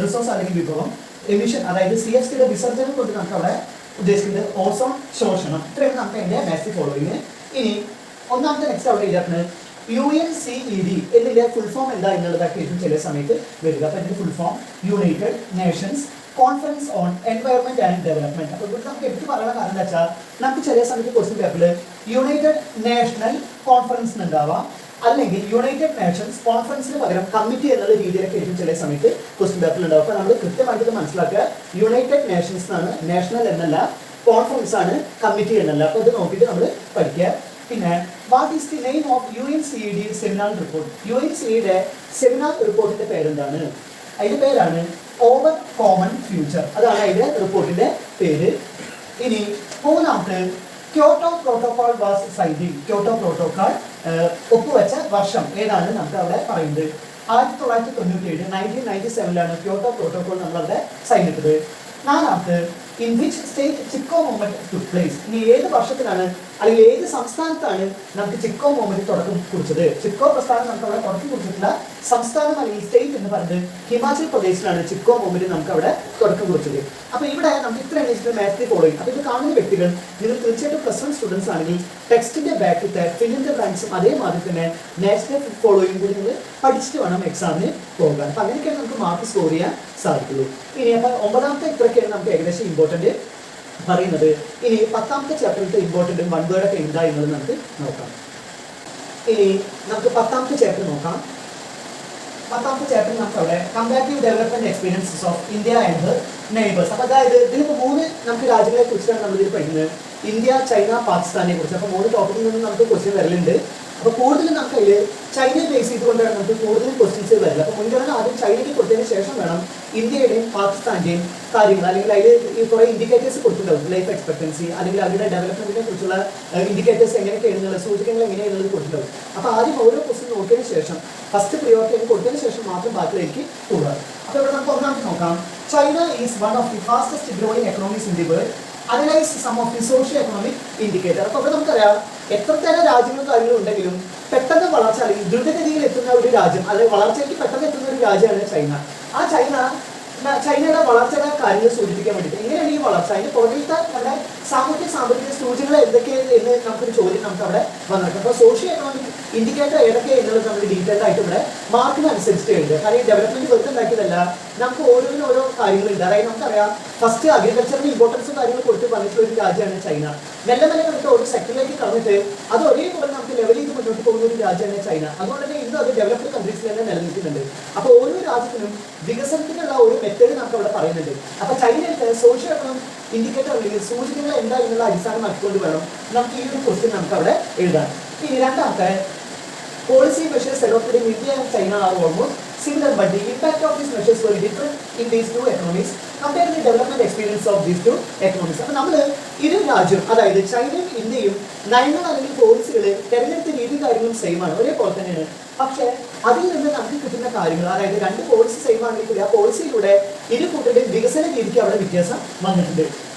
റിസോഴ്സ് അല്ലെങ്കിൽ വിഭവം. എമിഷൻ അതായത് CFCയുടെ വിസർജനം കൊണ്ട് നമുക്ക് അവിടെ ഉദ്ദേശിക്കുന്നത് ഓസോൺ ശോഷണം. ഇത്രയാണ് നമുക്ക് അതിന്റെ മാത്സ് ഫോളോയിങ്. ഇനി 1ാമത്തെ നെക്സ്റ്റ് അവിടെ എഴുതിയിട്ടുണ്ട് UNCED എന്നിന്റെ ഫുൾ ഫോം എന്താ എന്നുള്ളതൊക്കെ ചില സമയത്ത് വരിക. അപ്പൊ ഇതിന്റെ full form United Nations conference on environment and development. അപ്പൊ ഇവിടെ നമുക്ക് എടുത്ത് പറയാനുള്ള കാരണം എന്താ വെച്ചാൽ നമുക്ക് ചില സമയത്ത് ക്വസ്റ്റ്യൻ പേപ്പറിൽ യുണൈറ്റഡ് നാഷണൽ കോൺഫറൻസ് ഉണ്ടാവാം, അല്ലെങ്കിൽ യുണൈറ്റഡ് നേഷൻസ് കോൺഫറൻസിന് പകരം കമ്മിറ്റി എന്നുള്ള രീതിയിലൊക്കെ ആയിരിക്കും ചില സമയത്ത് ക്വസ്റ്റ്യൻ പേപ്പറിൽ ഉണ്ടാവും. അപ്പൊ നമ്മൾ കൃത്യമായിട്ട് മനസ്സിലാക്കുക യുണൈറ്റഡ് നേഷൻസ് എന്നാണ്, നാഷണൽ എന്നല്ല, കോൺഫറൻസ് ആണ്, കമ്മിറ്റി എന്നല്ല. അപ്പൊ ഇത് നോക്കിയിട്ട് നമ്മൾ പഠിക്കുക. പിന്നെ what is the name of UNCED seminar report? UNCED seminar റിപ്പോർട്ടിന്റെ പേരെന്താണ്? അതിന്റെ പേരാണ് ഓവർ കോമൺ ഫ്യൂച്ചർ. അതാണ് അതിന്റെ റിപ്പോർട്ടിന്റെ പേര്. ഇനി 3ാമത്തെ Kyoto protocol was signed. Kyoto protocol ഒപ്പുവെച്ച വർഷം ഏതാണ് നമുക്ക് അവിടെ പറയുന്നത്? 1997 1997 ക്യോട്ടോ പ്രോട്ടോകോൾ നമ്മളവിടെ സൈൻ ഇട്ടത്. 4ാമത്തെ in which state Chipko movement took place? ഇനി ഏത് വർഷത്തിലാണ് അല്ലെങ്കിൽ ഏത് സംസ്ഥാനത്താണ് നമുക്ക് ചിക്കോ മൂവ്മെന്റ് തുടക്കം കുറിച്ചത്? ചിക്കോ പ്രസ്ഥാനം നമുക്ക് അവിടെ തുടക്കം കുറിച്ചിട്ടുള്ള സംസ്ഥാനം അല്ലെങ്കിൽ സ്റ്റേറ്റ് എന്ന് പറയുന്നത് ഹിമാചൽ പ്രദേശിലാണ് ചിക്കോ മൂവ്മെന്റ് നമുക്ക് അവിടെ തുടക്കം കുറിച്ചത്. അപ്പൊ ഇവിടെ നമുക്ക് ഇത്ര അന്വേഷിച്ചിട്ട് മാത്സ് ഫോളോയിങ്. അപ്പൊ ഇത് കാണുന്ന വ്യക്തികൾ നിങ്ങൾ തീർച്ചയായിട്ടും +1 സ്റ്റുഡൻസ് ആണെങ്കിൽ ടെക്സ്റ്റിന്റെ ബാക്കിലത്തെ ഫില്ലിന്റെ ബ്ലാങ്ക്സും അതേമാതിരി തന്നെ നാഷണൽ ഫോളോയിങ് കൂടി നിങ്ങൾ പഠിച്ചിട്ട് വേണം എക്സാമിന് പോകാൻ. അപ്പൊ അങ്ങനെയൊക്കെയാണ് നമുക്ക് മാർക്ക് സ്കോർ ചെയ്യാൻ സാധിക്കുള്ളൂ. ഇനി അപ്പൊ 9ാമത്തെ ഇത്രയൊക്കെയാണ് നമുക്ക് ഏകദേശം ഇമ്പോർട്ടന്റ് പറയുന്നത്. ഇനി 10ാമത്തെ ചാപ്റ്ററിലത്തെ ഇമ്പോർട്ടന്റ് 1 വേർഡ് ഒക്കെ എന്താ എന്നുള്ളത് നമുക്ക് നോക്കാം. ഇനി നമുക്ക് 10ാമത്തെ ചാപ്റ്റർ നോക്കാം. 10ാമത്തെ ചാപ്റ്ററിൽ നമുക്ക് അവിടെ comparative development experiences of India and neighbours. അപ്പോൾ അതായത് ഇതിലിപ്പോൾ 3 നമുക്ക് രാജ്യങ്ങളെ കുറിച്ചാണ് നമ്മൾ ഇതിൽ പഠിക്കുന്നത്. ഇന്ത്യ, ചൈന, പാകിസ്ഥാനെ കുറിച്ച്. അപ്പോൾ 3 ടോപ്പിക്കിൽ നിന്നും നമുക്ക് ക്വസ്റ്റ്യൻ വരലുണ്ട്. അപ്പോൾ കൂടുതലും നമുക്ക് അതിൽ ചൈനയെ ബേസ് ചെയ്തുകൊണ്ടാണ് നമുക്ക് കൂടുതൽ ക്വസ്റ്റ്യൻസ് വരില്ല. അപ്പോൾ മുൻഗണന ആദ്യം ചൈനയ്ക്ക് കൊടുത്തതിന് ശേഷം വേണം ഇന്ത്യയുടെയും പാകിസ്ഥാൻ്റെയും കാര്യങ്ങൾ, അല്ലെങ്കിൽ അതിൽ ഈ കുറേ ഇൻഡിക്കേറ്റേഴ്സ് കൊടുത്തിട്ടുണ്ടാവും. ലൈഫ് എക്സ്പെക്ടൻസി അല്ലെങ്കിൽ അവരുടെ ഡെവലപ്മെന്റിനെ കുറിച്ചുള്ള ഇൻഡിക്കേറ്റേഴ്സ് എങ്ങനെയൊക്കെയാണെന്നുള്ള സൂചകങ്ങൾ എങ്ങനെയാണെന്നുള്ളത് കൊടുത്തിട്ടുണ്ടാവും. അപ്പോൾ ആദ്യം ഓരോ ക്വസ്റ്റ്യൻ നോക്കിയതിന് ശേഷം ഫസ്റ്റ് പ്രിയോറിറ്റി കൊടുത്തതിന് ശേഷം മാത്രം ബാക്കിയിലേക്ക് പോകുക. അപ്പോൾ ഇവിടെ നമുക്ക് ഒന്നാമത്തെ നോക്കാം. China is one of the fastest growing economies in the world. Analyse some of the socio economic indicator. അപ്പോൾ ഇവിടെ നമുക്കറിയാം എത്രത്തരം രാജ്യങ്ങളും കാര്യങ്ങളും ഉണ്ടെങ്കിലും പെട്ടെന്ന് വളർച്ച അല്ലെങ്കിൽ ദ്രുതഗതിയിൽ എത്തുന്ന ഒരു രാജ്യം, അല്ലെങ്കിൽ വളർച്ചയ്ക്ക് പെട്ടെന്ന് എത്തുന്ന ഒരു രാജ്യമാണ് ചൈന. ആ ചൈനയുടെ വളർച്ചയുടെ കാര്യങ്ങൾ സൂചിപ്പിക്കാൻ വേണ്ടിയിട്ട് എങ്ങനെയാണ് ഈ വളർച്ച, അതിന്റെ പുറകിലത്തെ നമ്മുടെ സാമ്പത്തിക സൂചനകൾ എന്തൊക്കെ എന്ന് നമുക്കൊരു ചോദ്യം നമുക്ക് അവിടെ വന്നിട്ടുണ്ട്. അപ്പോൾ സോഷ്യോ എക്കണോമിക് ഇൻഡിക്കേറ്റർ ഏതൊക്കെ എന്നുള്ളത് നമ്മൾ ഡീറ്റെയിൽഡ് ആയിട്ട് ഇവിടെ മാർക്കിനനുസരിച്ചിട്ട് ഉണ്ട്. കാരണം ഈ ഡെവലപ്മെന്റ് വെറുതെ ഉണ്ടാക്കിയതല്ല, നമുക്ക് ഓരോന്നിനും ഓരോ കാര്യങ്ങളുണ്ട്. അതായത് നമുക്കറിയാം ഫസ്റ്റ് അഗ്രികൾച്ചറിന് ഇമ്പോർട്ടൻസും കാര്യങ്ങൾ കൊടുത്ത് പറഞ്ഞിട്ടുള്ള ഒരു രാജ്യമാണ് ചൈന. മെല്ലെ കണ്ടിട്ട് ഒരു സെക്ടറിലേക്ക് കടന്നിട്ട് അത് ഒരേപോലെ നമുക്ക് ലെവൽ ചെയ്ത് മുന്നോട്ട് പോകുന്ന ഒരു രാജ്യമാണ് ചൈന. അതുകൊണ്ട് തന്നെ ഇന്നും അത് ഡെവലപ്ഡ് കൺട്രീസിൽ തന്നെ നിലനിൽക്കുന്നുണ്ട്. അപ്പോൾ ഓരോ രാജ്യത്തിനും വികസനത്തിനുള്ള ഒരു മെത്തേഡ് നമുക്ക് അവിടെ പറയുന്നുണ്ട്. അപ്പോൾ ചൈനയിലത്തെ സോഷ്യോ എക്കണോമിക് ഇൻഡിക്കേറ്റർ അല്ലെങ്കിൽ സൂചനകൾ എന്താ എന്നുള്ള അടിസ്ഥാനമാക്കിക്കൊണ്ട് വേണം നമുക്ക് ഈ ഒരു ക്വസ്റ്റ്യൻ നമുക്ക് അവിടെ എഴുതാൻ. ഇനി രണ്ടാമത്തെ policy measures adopted in India and China are almost similar, but the impact of these measures were different in these two economies compared to the development experience of these two economies. അപ്പോൾ നമ്മൾ ഇരു രാജ്യം, അതായത് ചൈനയും ഇന്ത്യയും നയങ്ങൾ അല്ലെങ്കിൽ പോളിസികൾ തെരഞ്ഞെടുത്ത രീതി കാര്യങ്ങളും സെയിം ആണ്, ഒരേപോലെ തന്നെയാണ്. പക്ഷേ അതിൽ നിന്ന് നമുക്ക് കിട്ടുന്ന കാര്യങ്ങൾ, അതായത് രണ്ട് പോളിസി സെയിം ആണെങ്കിൽ കൂടി ആ പോളിസിയിലൂടെ ഇരു കൂട്ടരുടെയും വികസന രീതിക്ക് അവിടെ വ്യത്യാസം വന്നിട്ടുണ്ട്.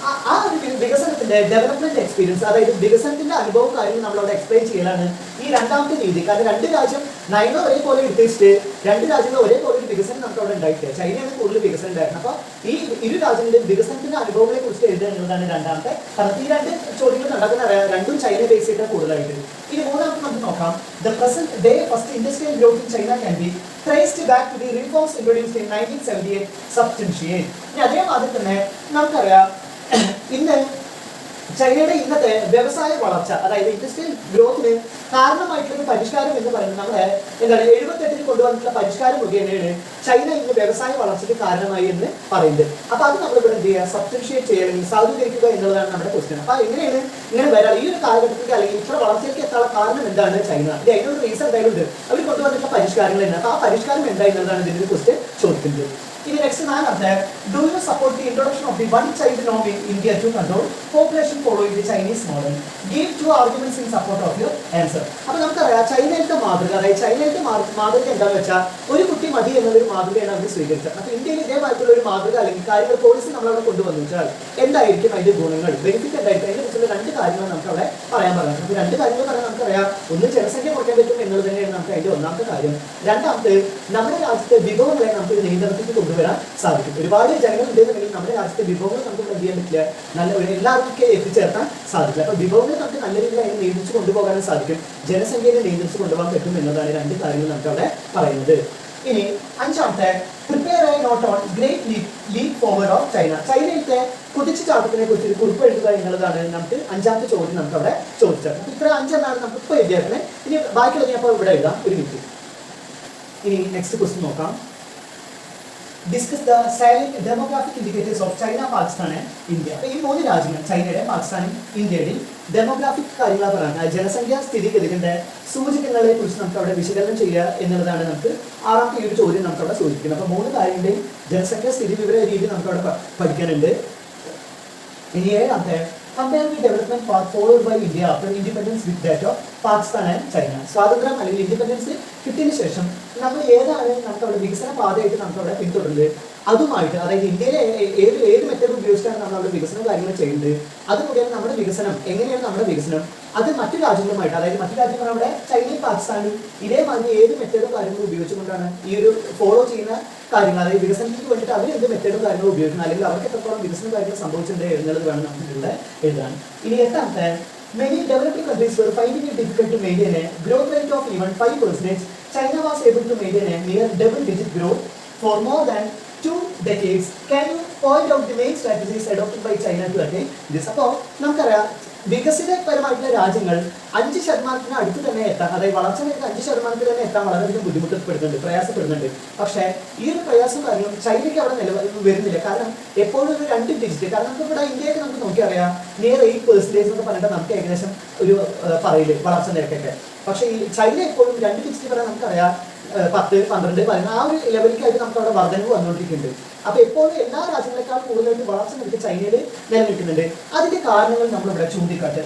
ആ ഒരു വികസനത്തിന്റെ ഡെവലപ്മെന്റ് എക്സ്പീരിയൻസ്, അതായത് വികസനത്തിന്റെ അനുഭവം കാര്യങ്ങൾ നമ്മളവിടെ എക്സ്പ്ലെയിൻ ചെയ്യലാണ് ഈ രണ്ടാമത്തെ രീതി. കാരണം രണ്ട് രാജ്യം നയങ്ങൾ ഒരേപോലെ എടുത്തിട്ട് രണ്ട് രാജ്യങ്ങൾ ഒരേപോലെ ഒരു വികസനം നമുക്ക് അവിടെ ഉണ്ടായിട്ടില്ല. ചൈനയാണ് കൂടുതൽ വികസനം ഉണ്ടായിരുന്നത്. അപ്പോൾ ഈ ഇരു രാജ്യങ്ങളുടെയും വികസനത്തിന്റെ അനുഭവങ്ങളെ കുറിച്ച് എഴുതുക എന്നുള്ളതാണ് രണ്ടാമത്തെ. കാരണം ഈ രണ്ട് ചോദ്യങ്ങൾ നടക്കുന്ന രണ്ടും ചൈന ബേസ് ചെയ്തിട്ട് കൂടുതലായിട്ട്. ഇനി മൂന്നാമത്തെ നമുക്ക് നോക്കാം. The present day first industrial growth in China can be traced back to the reforms introduced in 1978 substantiate. ഇനി അതേമാതിരി തന്നെ നമുക്കറിയാം ഇന്ന് ചൈനയുടെ ഇന്നത്തെ വ്യവസായ വളർച്ച, അതായത് ഇൻഡസ്ട്രിയൽ ഗ്രോത്തിന് കാരണമായിട്ടുള്ള പരിഷ്കാരം എന്ന് പറയുന്നത് നമ്മുടെ എന്താണ് 78 കൊണ്ടുവന്നിട്ടുള്ള പരിഷ്കാരം മുഖേനയാണ് ചൈന ഇന്ന് വ്യവസായ വളർച്ചയ്ക്ക് കാരണമായി എന്ന് പറയുന്നത്. അപ്പോൾ അത് നമ്മളിവിടെ എന്ത് ചെയ്യുക, സബ്സ്റ്റിറ്റ്യൂട്ട് ചെയ്യുക അല്ലെങ്കിൽ സാധൂകരിക്കുക എന്നുള്ളതാണ് നമ്മുടെ ക്വസ്റ്റ്യൻ. അപ്പോൾ എങ്ങനെയാണ് ഇങ്ങനെ വരാം ഈ ഒരു കാലഘട്ടത്തിൽ അല്ലെങ്കിൽ ഇത്ര വളർച്ചയ്ക്ക് എത്താനുള്ള കാരണം എന്താണ് ചൈന, ഇത് അതിനൊരു റീസൺ എന്തായാലും ഉണ്ട്. അവർ കൊണ്ടുവന്നിട്ടുള്ള പരിഷ്കാരങ്ങൾ തന്നെ. അപ്പോൾ ആ പരിഷ്കാരം എന്തായിരുന്നതാണ് ഇതിന്റെ ക്വസ്റ്റ്യൻ ചോദിക്കുന്നത്. ഇനി നെക്സ്റ്റ് നാലാമത്തെ, do you support the introduction of the one child നോം in India to control population following the Chinese model? Give 2 arguments in support of your answer. അപ്പോൾ നമുക്കറിയാം ചൈനയിലത്തെ മാതൃക, അതായത് ചൈനയിലത്തെ മാതൃക എന്താണെന്ന് വെച്ചാൽ ഒരു കുട്ടി മതി എന്നുള്ളൊരു മാതൃകയാണ് അവർ സ്വീകരിച്ചത്. അപ്പോൾ ഇന്ത്യയിൽ ഇതേമായിട്ടുള്ള ഒരു മാതൃക അല്ലെങ്കിൽ കാര്യങ്ങൾ പോളിസി നമ്മളവിടെ കൊണ്ടുവന്നു വെച്ചാൽ എന്തായിരിക്കും അതിന്റെ ഗുണങ്ങൾ, ബെനിഫിറ്റ് എന്തായിരിക്കും, അതിനെ കുറിച്ചുള്ള രണ്ട് കാര്യങ്ങൾ നമുക്ക് അവിടെ പറയാൻ പറയാം. അപ്പോൾ രണ്ട് കാര്യങ്ങൾ പറയാൻ നമുക്കറിയാം. ഒന്ന് ജനസംഖ്യ കുറയ്ക്കാൻ പറ്റും എന്നുള്ളത് തന്നെയാണ് നമുക്ക് അതിന്റെ ഒന്നാമത്തെ കാര്യം. രണ്ടാമത്തെ, നമ്മുടെ രാജ്യത്തെ വിഭവങ്ങളെ നമുക്ക് നിയന്ത്രണത്തിൽ കൊണ്ടുവരാൻ സാധിക്കും. ഒരുപാട് ജനങ്ങൾ ഉണ്ടെന്നുണ്ടെങ്കിൽ നമ്മുടെ രാജ്യത്തെ വിഭവങ്ങൾ നമുക്ക് എന്ത് ചെയ്യാൻ പറ്റില്ല, നല്ല എല്ലാവർക്കും എത്തിച്ചേർക്കാൻ സാധിക്കില്ല. അപ്പോൾ വിഭവങ്ങൾ നമുക്ക് നല്ല രീതിയിൽ അതിനെ നിയന്ത്രിച്ച് കൊണ്ടുപോകാനും സാധിക്കും, ജനസംഖ്യയെ നിയന്ത്രിച്ച് കൊണ്ടുപോകാൻ പറ്റും എന്നതാണ് രണ്ട് കാര്യങ്ങൾ നമുക്ക് അവിടെ പറയുന്നത്. ഇനി അഞ്ചാമത്തെ, prepare a note on great leap forward of China. ചൈനയിലത്തെ കുതിച്ചു ചാട്ടത്തിനെ കുറിച്ച് ഒരു കുറിപ്പ് എഴുതുക എന്നുള്ളതാണ് നമുക്ക് അഞ്ചാമത്തെ ചോദ്യം നമുക്ക് അവിടെ ചോദിച്ചത്. ഇത്ര അഞ്ചെണ്ണമാണ് നമുക്ക് ഇപ്പോൾ എഴുതിയേക്കുന്നത്. ഇനി ബാക്കിയുള്ള ഞാൻ ഇപ്പോൾ ഇവിടെ എഴുതാം ഒരു മിനിറ്റ്. ഇനി നെക്സ്റ്റ് ക്വസ്റ്റ്യൻ നോക്കാം. Discuss the silent demographic indicators of China, Pakistan and India. അപ്പോൾ ഈ 3 രാജ്യങ്ങൾ ചൈനയുടെയും പാകിസ്ഥാനും ഇന്ത്യയുടെയും ഡെമോഗ്രാഫിക് കാര്യങ്ങൾ പറയാൻ ജനസംഖ്യാ സ്ഥിതിഗതികളുടെ സൂചകങ്ങളെ കുറിച്ച് നമുക്ക് അവിടെ വിശകലനം ചെയ്യുക എന്നുള്ളതാണ് നമുക്ക് ആറാമത്തെ ഈ ഒരു ചോദ്യം നമുക്ക് അവിടെ സൂചിപ്പിക്കുന്നത്. അപ്പോൾ 3 കാര്യങ്ങളുടെയും ജനസംഖ്യാ സ്ഥിതി വിവര രീതി നമുക്ക് അവിടെ പഠിക്കാനുണ്ട്. ഇനി ഏഴാമത്തെ, compare the development path followed by India after independence with that of Pakistan and China. സ്വാതന്ത്ര്യം അല്ലെങ്കിൽ ഇൻഡിപെൻഡൻസ് കിട്ടിയതിന് ശേഷം നമ്മൾ ഏതാണ് നമുക്ക് അവിടെ വികസന പാതയായിട്ട് നമുക്ക് അവിടെ പിന്തുടരുന്നത് അതുമായിട്ട്, അതായത് ഇന്ത്യയിലെ ഏത് മെത്തേഡ് ഉപയോഗിച്ചിട്ടാണ് നമ്മൾ അവിടെ വികസന കാര്യങ്ങൾ ചെയ്യുന്നത്, അതുകൂടിയാണ് നമ്മുടെ വികസനം എങ്ങനെയാണ് നമ്മുടെ വികസനം അത് മറ്റു രാജ്യങ്ങളുമായിട്ട്, അതായത് മറ്റു രാജ്യങ്ങൾ അവിടെ ചൈനയും പാകിസ്ഥാനും ഇതേമാതിരി ഏത് മെത്തേഡും കാര്യങ്ങളും ഉപയോഗിച്ചുകൊണ്ടാണ് ഈ ഒരു ഫോളോ ചെയ്യുന്ന കാര്യങ്ങൾ, അതായത് വികസനത്തിന് വേണ്ടിയിട്ട് അവർ എന്ത് മെത്തേഡും കാര്യങ്ങളും ഉപയോഗിക്കണം, അല്ലെങ്കിൽ അവർക്ക് എത്രത്തോളം വികസന കാര്യങ്ങൾ സംഭവിച്ചിട്ടുണ്ട് എന്നുള്ളത് വേണം നമുക്ക് ഇവിടെ എഴുതാൻ. ഇനി എട്ടാമത്തെ, many developing countries were finding it difficult to maintain a growth rate of even 5%. China was able to maintain a near double-digit growth for more than 2 decades. Can you point out the main strategies adopted by China to attain this? അപ്പോൾ നമുക്കറിയാം വികസിതപരമായിട്ടുള്ള രാജ്യങ്ങൾ 5% അടുത്ത് തന്നെ എത്താൻ, അതായത് വളർച്ച നിരക്ക് 5% തന്നെ എത്താൻ വളരെയധികം ബുദ്ധിമുട്ടപ്പെടുന്നുണ്ട്, പ്രയാസപ്പെടുന്നുണ്ട്. പക്ഷേ ഈ ഒരു പ്രയാസം കാരണം ചൈനയ്ക്ക് അവിടെ വരുന്നില്ല. കാരണം എപ്പോഴും ഒരു 2 ഡിജിറ്റ്, കാരണം നമുക്ക് ഇവിടെ ഇന്ത്യയൊക്കെ നമുക്ക് നോക്കിയറിയാം നിയർ 8% എന്നൊക്കെ പറഞ്ഞിട്ട് നമുക്ക് ഏകദേശം ഒരു പറയില്ലേ വളർച്ച നിരക്കൊക്കെ. പക്ഷേ ഈ ചൈന എപ്പോഴും 2 ഡിജിറ്റ് പറയാൻ നമുക്കറിയാം 10, 12, 13 ആ ഒരു ലെവലിലേക്കായിട്ട് നമുക്ക് അവിടെ വർധനവ് വന്നുകൊണ്ടിരിക്കുന്നുണ്ട്. അപ്പോൾ എപ്പോഴും എല്ലാ രാജ്യങ്ങളെക്കാൾ കൂടുതലായിട്ട് വളർച്ച നിരക്ക് ചൈനയിൽ നിലനിൽക്കുന്നുണ്ട്. അതിന്റെ കാരണങ്ങൾ നമ്മളിവിടെ ചൂണ്ടിക്കാട്ടുക.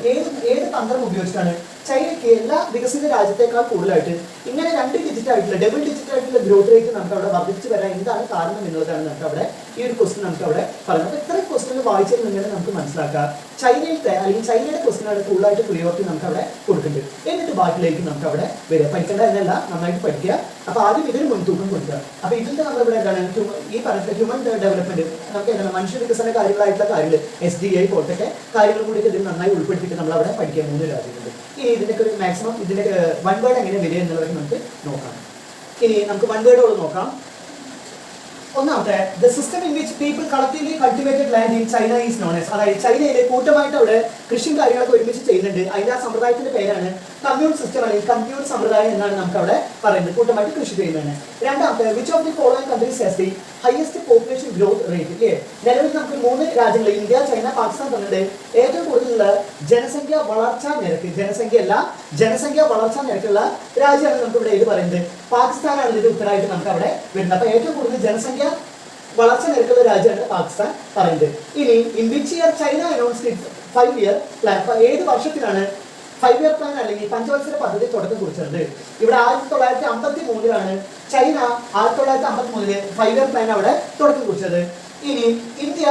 ഏത് തന്ത്രം ഉപയോഗിച്ചിട്ടാണ് ചൈനയ്ക്ക് എല്ലാ വികസിത രാജ്യത്തെക്കാൾ കൂടുതലായിട്ട് ഇങ്ങനെ 2 ഡിജിറ്റ് ആയിട്ടുള്ള ഡബിൾ ഡിജിറ്റ് ആയിട്ടുള്ള ഗ്രോത്ത് റേറ്റ് നമുക്ക് അവിടെ വർദ്ധിച്ചു വരാൻ എന്താണ് കാരണം എന്നുള്ളതാണ് നമുക്ക് അവിടെ ഈ ഒരു ക്വസ്റ്റ്യൻ നമുക്ക് അവിടെ പറയുന്നത്. അപ്പോൾ ഇത്രയും ക്വസ്റ്റ്യൻ വായിച്ചതിൽ നിന്ന് നമുക്ക് മനസ്സിലാക്കാം ചൈനയിലത്തെ അല്ലെങ്കിൽ ചൈനയുടെ ക്വസ്റ്റ്യനാണ് കൂടുതലായിട്ട് പ്രിയോറിറ്റി നമുക്ക് അവിടെ കൊടുക്കുന്നുണ്ട്. എന്നിട്ട് ബാക്കിലേക്ക് നമുക്ക് അവിടെ വരിക. പഠിക്കേണ്ട എന്നല്ല, നന്നായിട്ട് പഠിക്കുക. അപ്പോൾ ആദ്യം ഇതിന് മുൻതൂക്കം കൊടുക്കുക. അപ്പോൾ ഇതിന്റെ നമ്മളിവിടെ എന്താണ് ഈ പറഞ്ഞ ഹ്യൂമൻ ഡെവലപ്മെന്റ് നമുക്ക് എന്താണ് മനുഷ്യ വികസന കാര്യങ്ങളായിട്ടുള്ള കാര്യങ്ങൾ SDI പോലത്തെ കാര്യങ്ങൾ കൂടി ഇതിൽ നന്നായി ഉൾപ്പെടുത്തിയിട്ട് നമ്മൾ അവിടെ പഠിക്കുക 3 രാജ്യങ്ങളുണ്ട്. ഇനി ഇതിന്റെ ഒരു മാക്സിമം ഇതിന്റെ 1 വേർഡ് എങ്ങനെ വരിക എന്നുള്ളത് നമുക്ക് നോക്കാം. ഇനി നമുക്ക് 1 വേർഡോട് നോക്കാം. ഒന്നാമത്തെ the system in which people collectively cultivated land in China is known as, അതായത് ചൈനയിലെ കൂട്ടമായിട്ട് അവിടെ കൃഷിയും കാര്യങ്ങളൊക്കെ ഒരുമിച്ച് ചെയ്യുന്നുണ്ട്. അതിന്റെ ആ സമ്പ്രദായത്തിന്റെ പേരാണ് കമ്മ്യൂൺ സിസ്റ്റം അല്ലെങ്കിൽ കമ്മ്യൂൺ സമ്പ്രദായം എന്നാണ് നമുക്ക് അവിടെ പറയുന്നത്. കൂട്ടമായിട്ട് കൃഷി ചെയ്യുന്നതാണ്. രണ്ടാമത്തെ which of the following countries has the highest population growth rate. ഇല്ലേ, നിലവിൽ നമുക്ക് 3 രാജ്യങ്ങൾ ഇന്ത്യ, ചൈന, പാകിസ്ഥാൻ തന്നിട്ട് ഏറ്റവും കൂടുതലുള്ള ജനസംഖ്യ വളർച്ചാ നിരക്ക്, ജനസംഖ്യ വളർച്ചാ നിരക്കുള്ള രാജ്യമാണ് നമുക്ക് ഇവിടെ ഇത് പറയുന്നത്. പാകിസ്ഥാനാണ് ഇതിന്റെ ഉത്തരമായിട്ട് നമുക്ക് അവിടെ വരുന്നത്. അപ്പൊ ഏറ്റവും കൂടുതൽ ജനസംഖ്യ വളർച്ച നിരക്കുള്ള രാജ്യമാണ് പാകിസ്ഥാൻ പറയുന്നത്. ഇനി in which year China announced 5-year plan, ഏത് വർഷത്തിലാണ് 5-year പ്ലാൻ അല്ലെങ്കിൽ പഞ്ചവത്സര പദ്ധതി തുടക്കം കുറിച്ചത്? ഇവിടെ 1953 ചൈന 1953 5-year പ്ലാൻ അവിടെ തുടക്കം കുറിച്ചത്. ഇനി India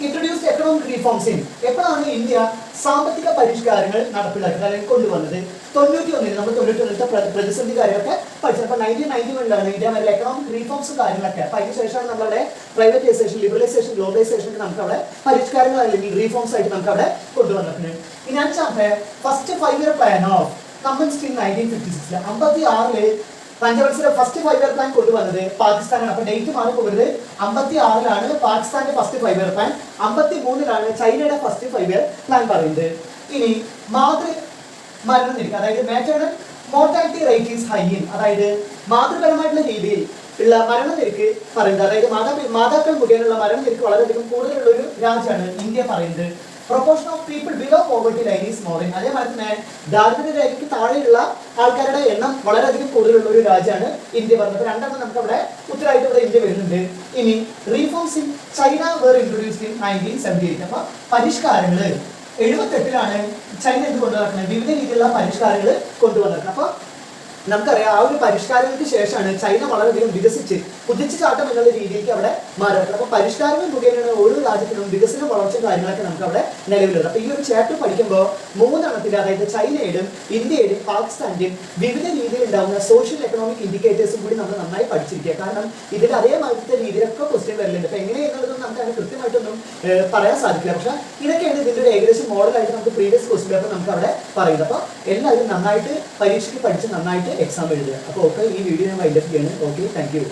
introduced economic reforms in, എപ്പോഴാണ് ഇന്ത്യ സാമ്പത്തിക പരിഷ്കാരങ്ങൾ നടപ്പിലാക്കിയത് അല്ലെങ്കിൽ കൊണ്ടുവന്നത്? 91 നമ്മൾ 91 പ്രതിസന്ധി കാര്യങ്ങളൊക്കെ പഠിച്ചത്. അപ്പോൾ 1991 ഇന്ത്യ വരെ എക്കണോമിക് റീഫോംസും കാര്യങ്ങളൊക്കെ. അപ്പോൾ അതിനുശേഷമാണ് നമ്മളുടെ പ്രൈവറ്റൈസേഷൻ, ലിബറലൈസേഷൻ, ഗ്ലോബലൈസേഷൻ നമുക്ക് അവിടെ പരിഷ്കാരങ്ങൾ അല്ലെങ്കിൽ റീഫോംസ് ആയിട്ട് നമുക്ക് അവിടെ കൊണ്ടുവന്നിട്ടുണ്ട്. ഇനി അഞ്ചാമത്തെ first 5-year plan of commenced in 1956. 56 പഞ്ചവത്സര ഫസ്റ്റ് 5-year പ്ലാൻ കൊണ്ടുവന്നത് പാകിസ്ഥാനാണ്. അപ്പൊ ഡേറ്റ് മാറി പോകരുത്. 56 പാകിസ്ഥാന്റെ ഫസ്റ്റ് 5-year പ്ലാൻ, 53 ചൈനയുടെ ഫസ്റ്റ് 5-year പ്ലാൻ പറയുന്നത്. ഇനി മരണ നിരക്ക്, അതായത് maternal mortality rate is high in, അതായത് മാതൃപരമായിട്ടുള്ള രീതിയിൽ ഉള്ള മരണനിരക്ക് പറയുന്നത്, അതായത് മാതാക്കൾ മുഖേനയുള്ള മരണനിരക്ക് വളരെയധികം കൂടുതലുള്ള ഒരു രാജ്യമാണ് ഇന്ത്യ പറയുന്നത്. Proportion of people below poverty line is more in, അതേമാതിരി തന്നെ ദാരിദ്ര്യരേഖയ്ക്ക് താഴെയുള്ള ആൾക്കാരുടെ എണ്ണം വളരെയധികം കൂടുതലുള്ള ഒരു രാജ്യമാണ് ഇന്ത്യ പറയുന്നത്. അപ്പോൾ രണ്ടെണ്ണം നമുക്ക് അവിടെ ഉത്തരമായിട്ട് ഇവിടെ ഇന്ത്യ വരുന്നുണ്ട്. ഇനി reforms in China were introduced in 1978. അപ്പോൾ പരിഷ്കാരങ്ങൾ 78 ചൈന എന്ത് കൊണ്ടുവന്നിരിക്കുന്നത്? വിവിധ രീതിയിലുള്ള പരിഷ്കാരങ്ങൾ കൊണ്ടുവന്നിരിക്കുന്നത്. അപ്പോൾ നമുക്കറിയാം ആ ഒരു പരിഷ്കാരങ്ങൾക്ക് ശേഷമാണ് ചൈന വളരെയധികം വികസിച്ച് കുതിച്ചുചാട്ടം എന്നുള്ള രീതിയിലേക്ക് അവിടെ മാറുന്നത്. അപ്പോൾ പരിഷ്കാരങ്ങൾ മുഖേനയാണ് ഓരോ രാജ്യത്തിനും വികസന വളർച്ച കാര്യങ്ങളൊക്കെ നമുക്ക് അവിടെ നിലവിലുള്ളത്. അപ്പോൾ ഈ ഒരു ചാപ്റ്റർ പഠിക്കുമ്പോൾ 3 എണ്ണത്തിൽ, അതായത് ചൈനയുടെയും ഇന്ത്യയുടെയും പാകിസ്ഥാന്റെയും വിവിധ രീതിയിൽ ഉണ്ടാകുന്ന സോഷ്യൽ എക്കണോമിക് ഇൻഡിക്കേറ്റേഴ്സും കൂടി നമ്മൾ നന്നായി പഠിച്ചിരിക്കുക. കാരണം ഇതിൽ അതേമാതിരത്തെ രീതിയിലൊക്കെ ക്വസ്റ്റ്യൻ വരലുണ്ട്. അപ്പോൾ എങ്ങനെയെന്നുള്ളതൊന്നും നമുക്ക് അങ്ങനെ കൃത്യമായിട്ടൊന്നും പറയാൻ സാധിക്കില്ല. പക്ഷേ ഇതൊക്കെയാണ് ഇതിൻ്റെ ഒരു ഏകദേശം മോഡലായിട്ട് നമുക്ക് പ്രീവിയസ് ക്വസ്റ്റ്യൻ പേപ്പർ നമുക്ക് അവിടെ പറയുന്നത്. അപ്പോൾ എല്ലാവരും നന്നായിട്ട് പരീക്ഷയ്ക്ക് പഠിച്ച് നന്നായിട്ട് എക്സാം എഴുതുക. അപ്പോൾ ഓക്കെ, ഈ വീഡിയോ ഞാൻ വൈൻഡപ്പ് ചെയ്യണം. Okay, thank you.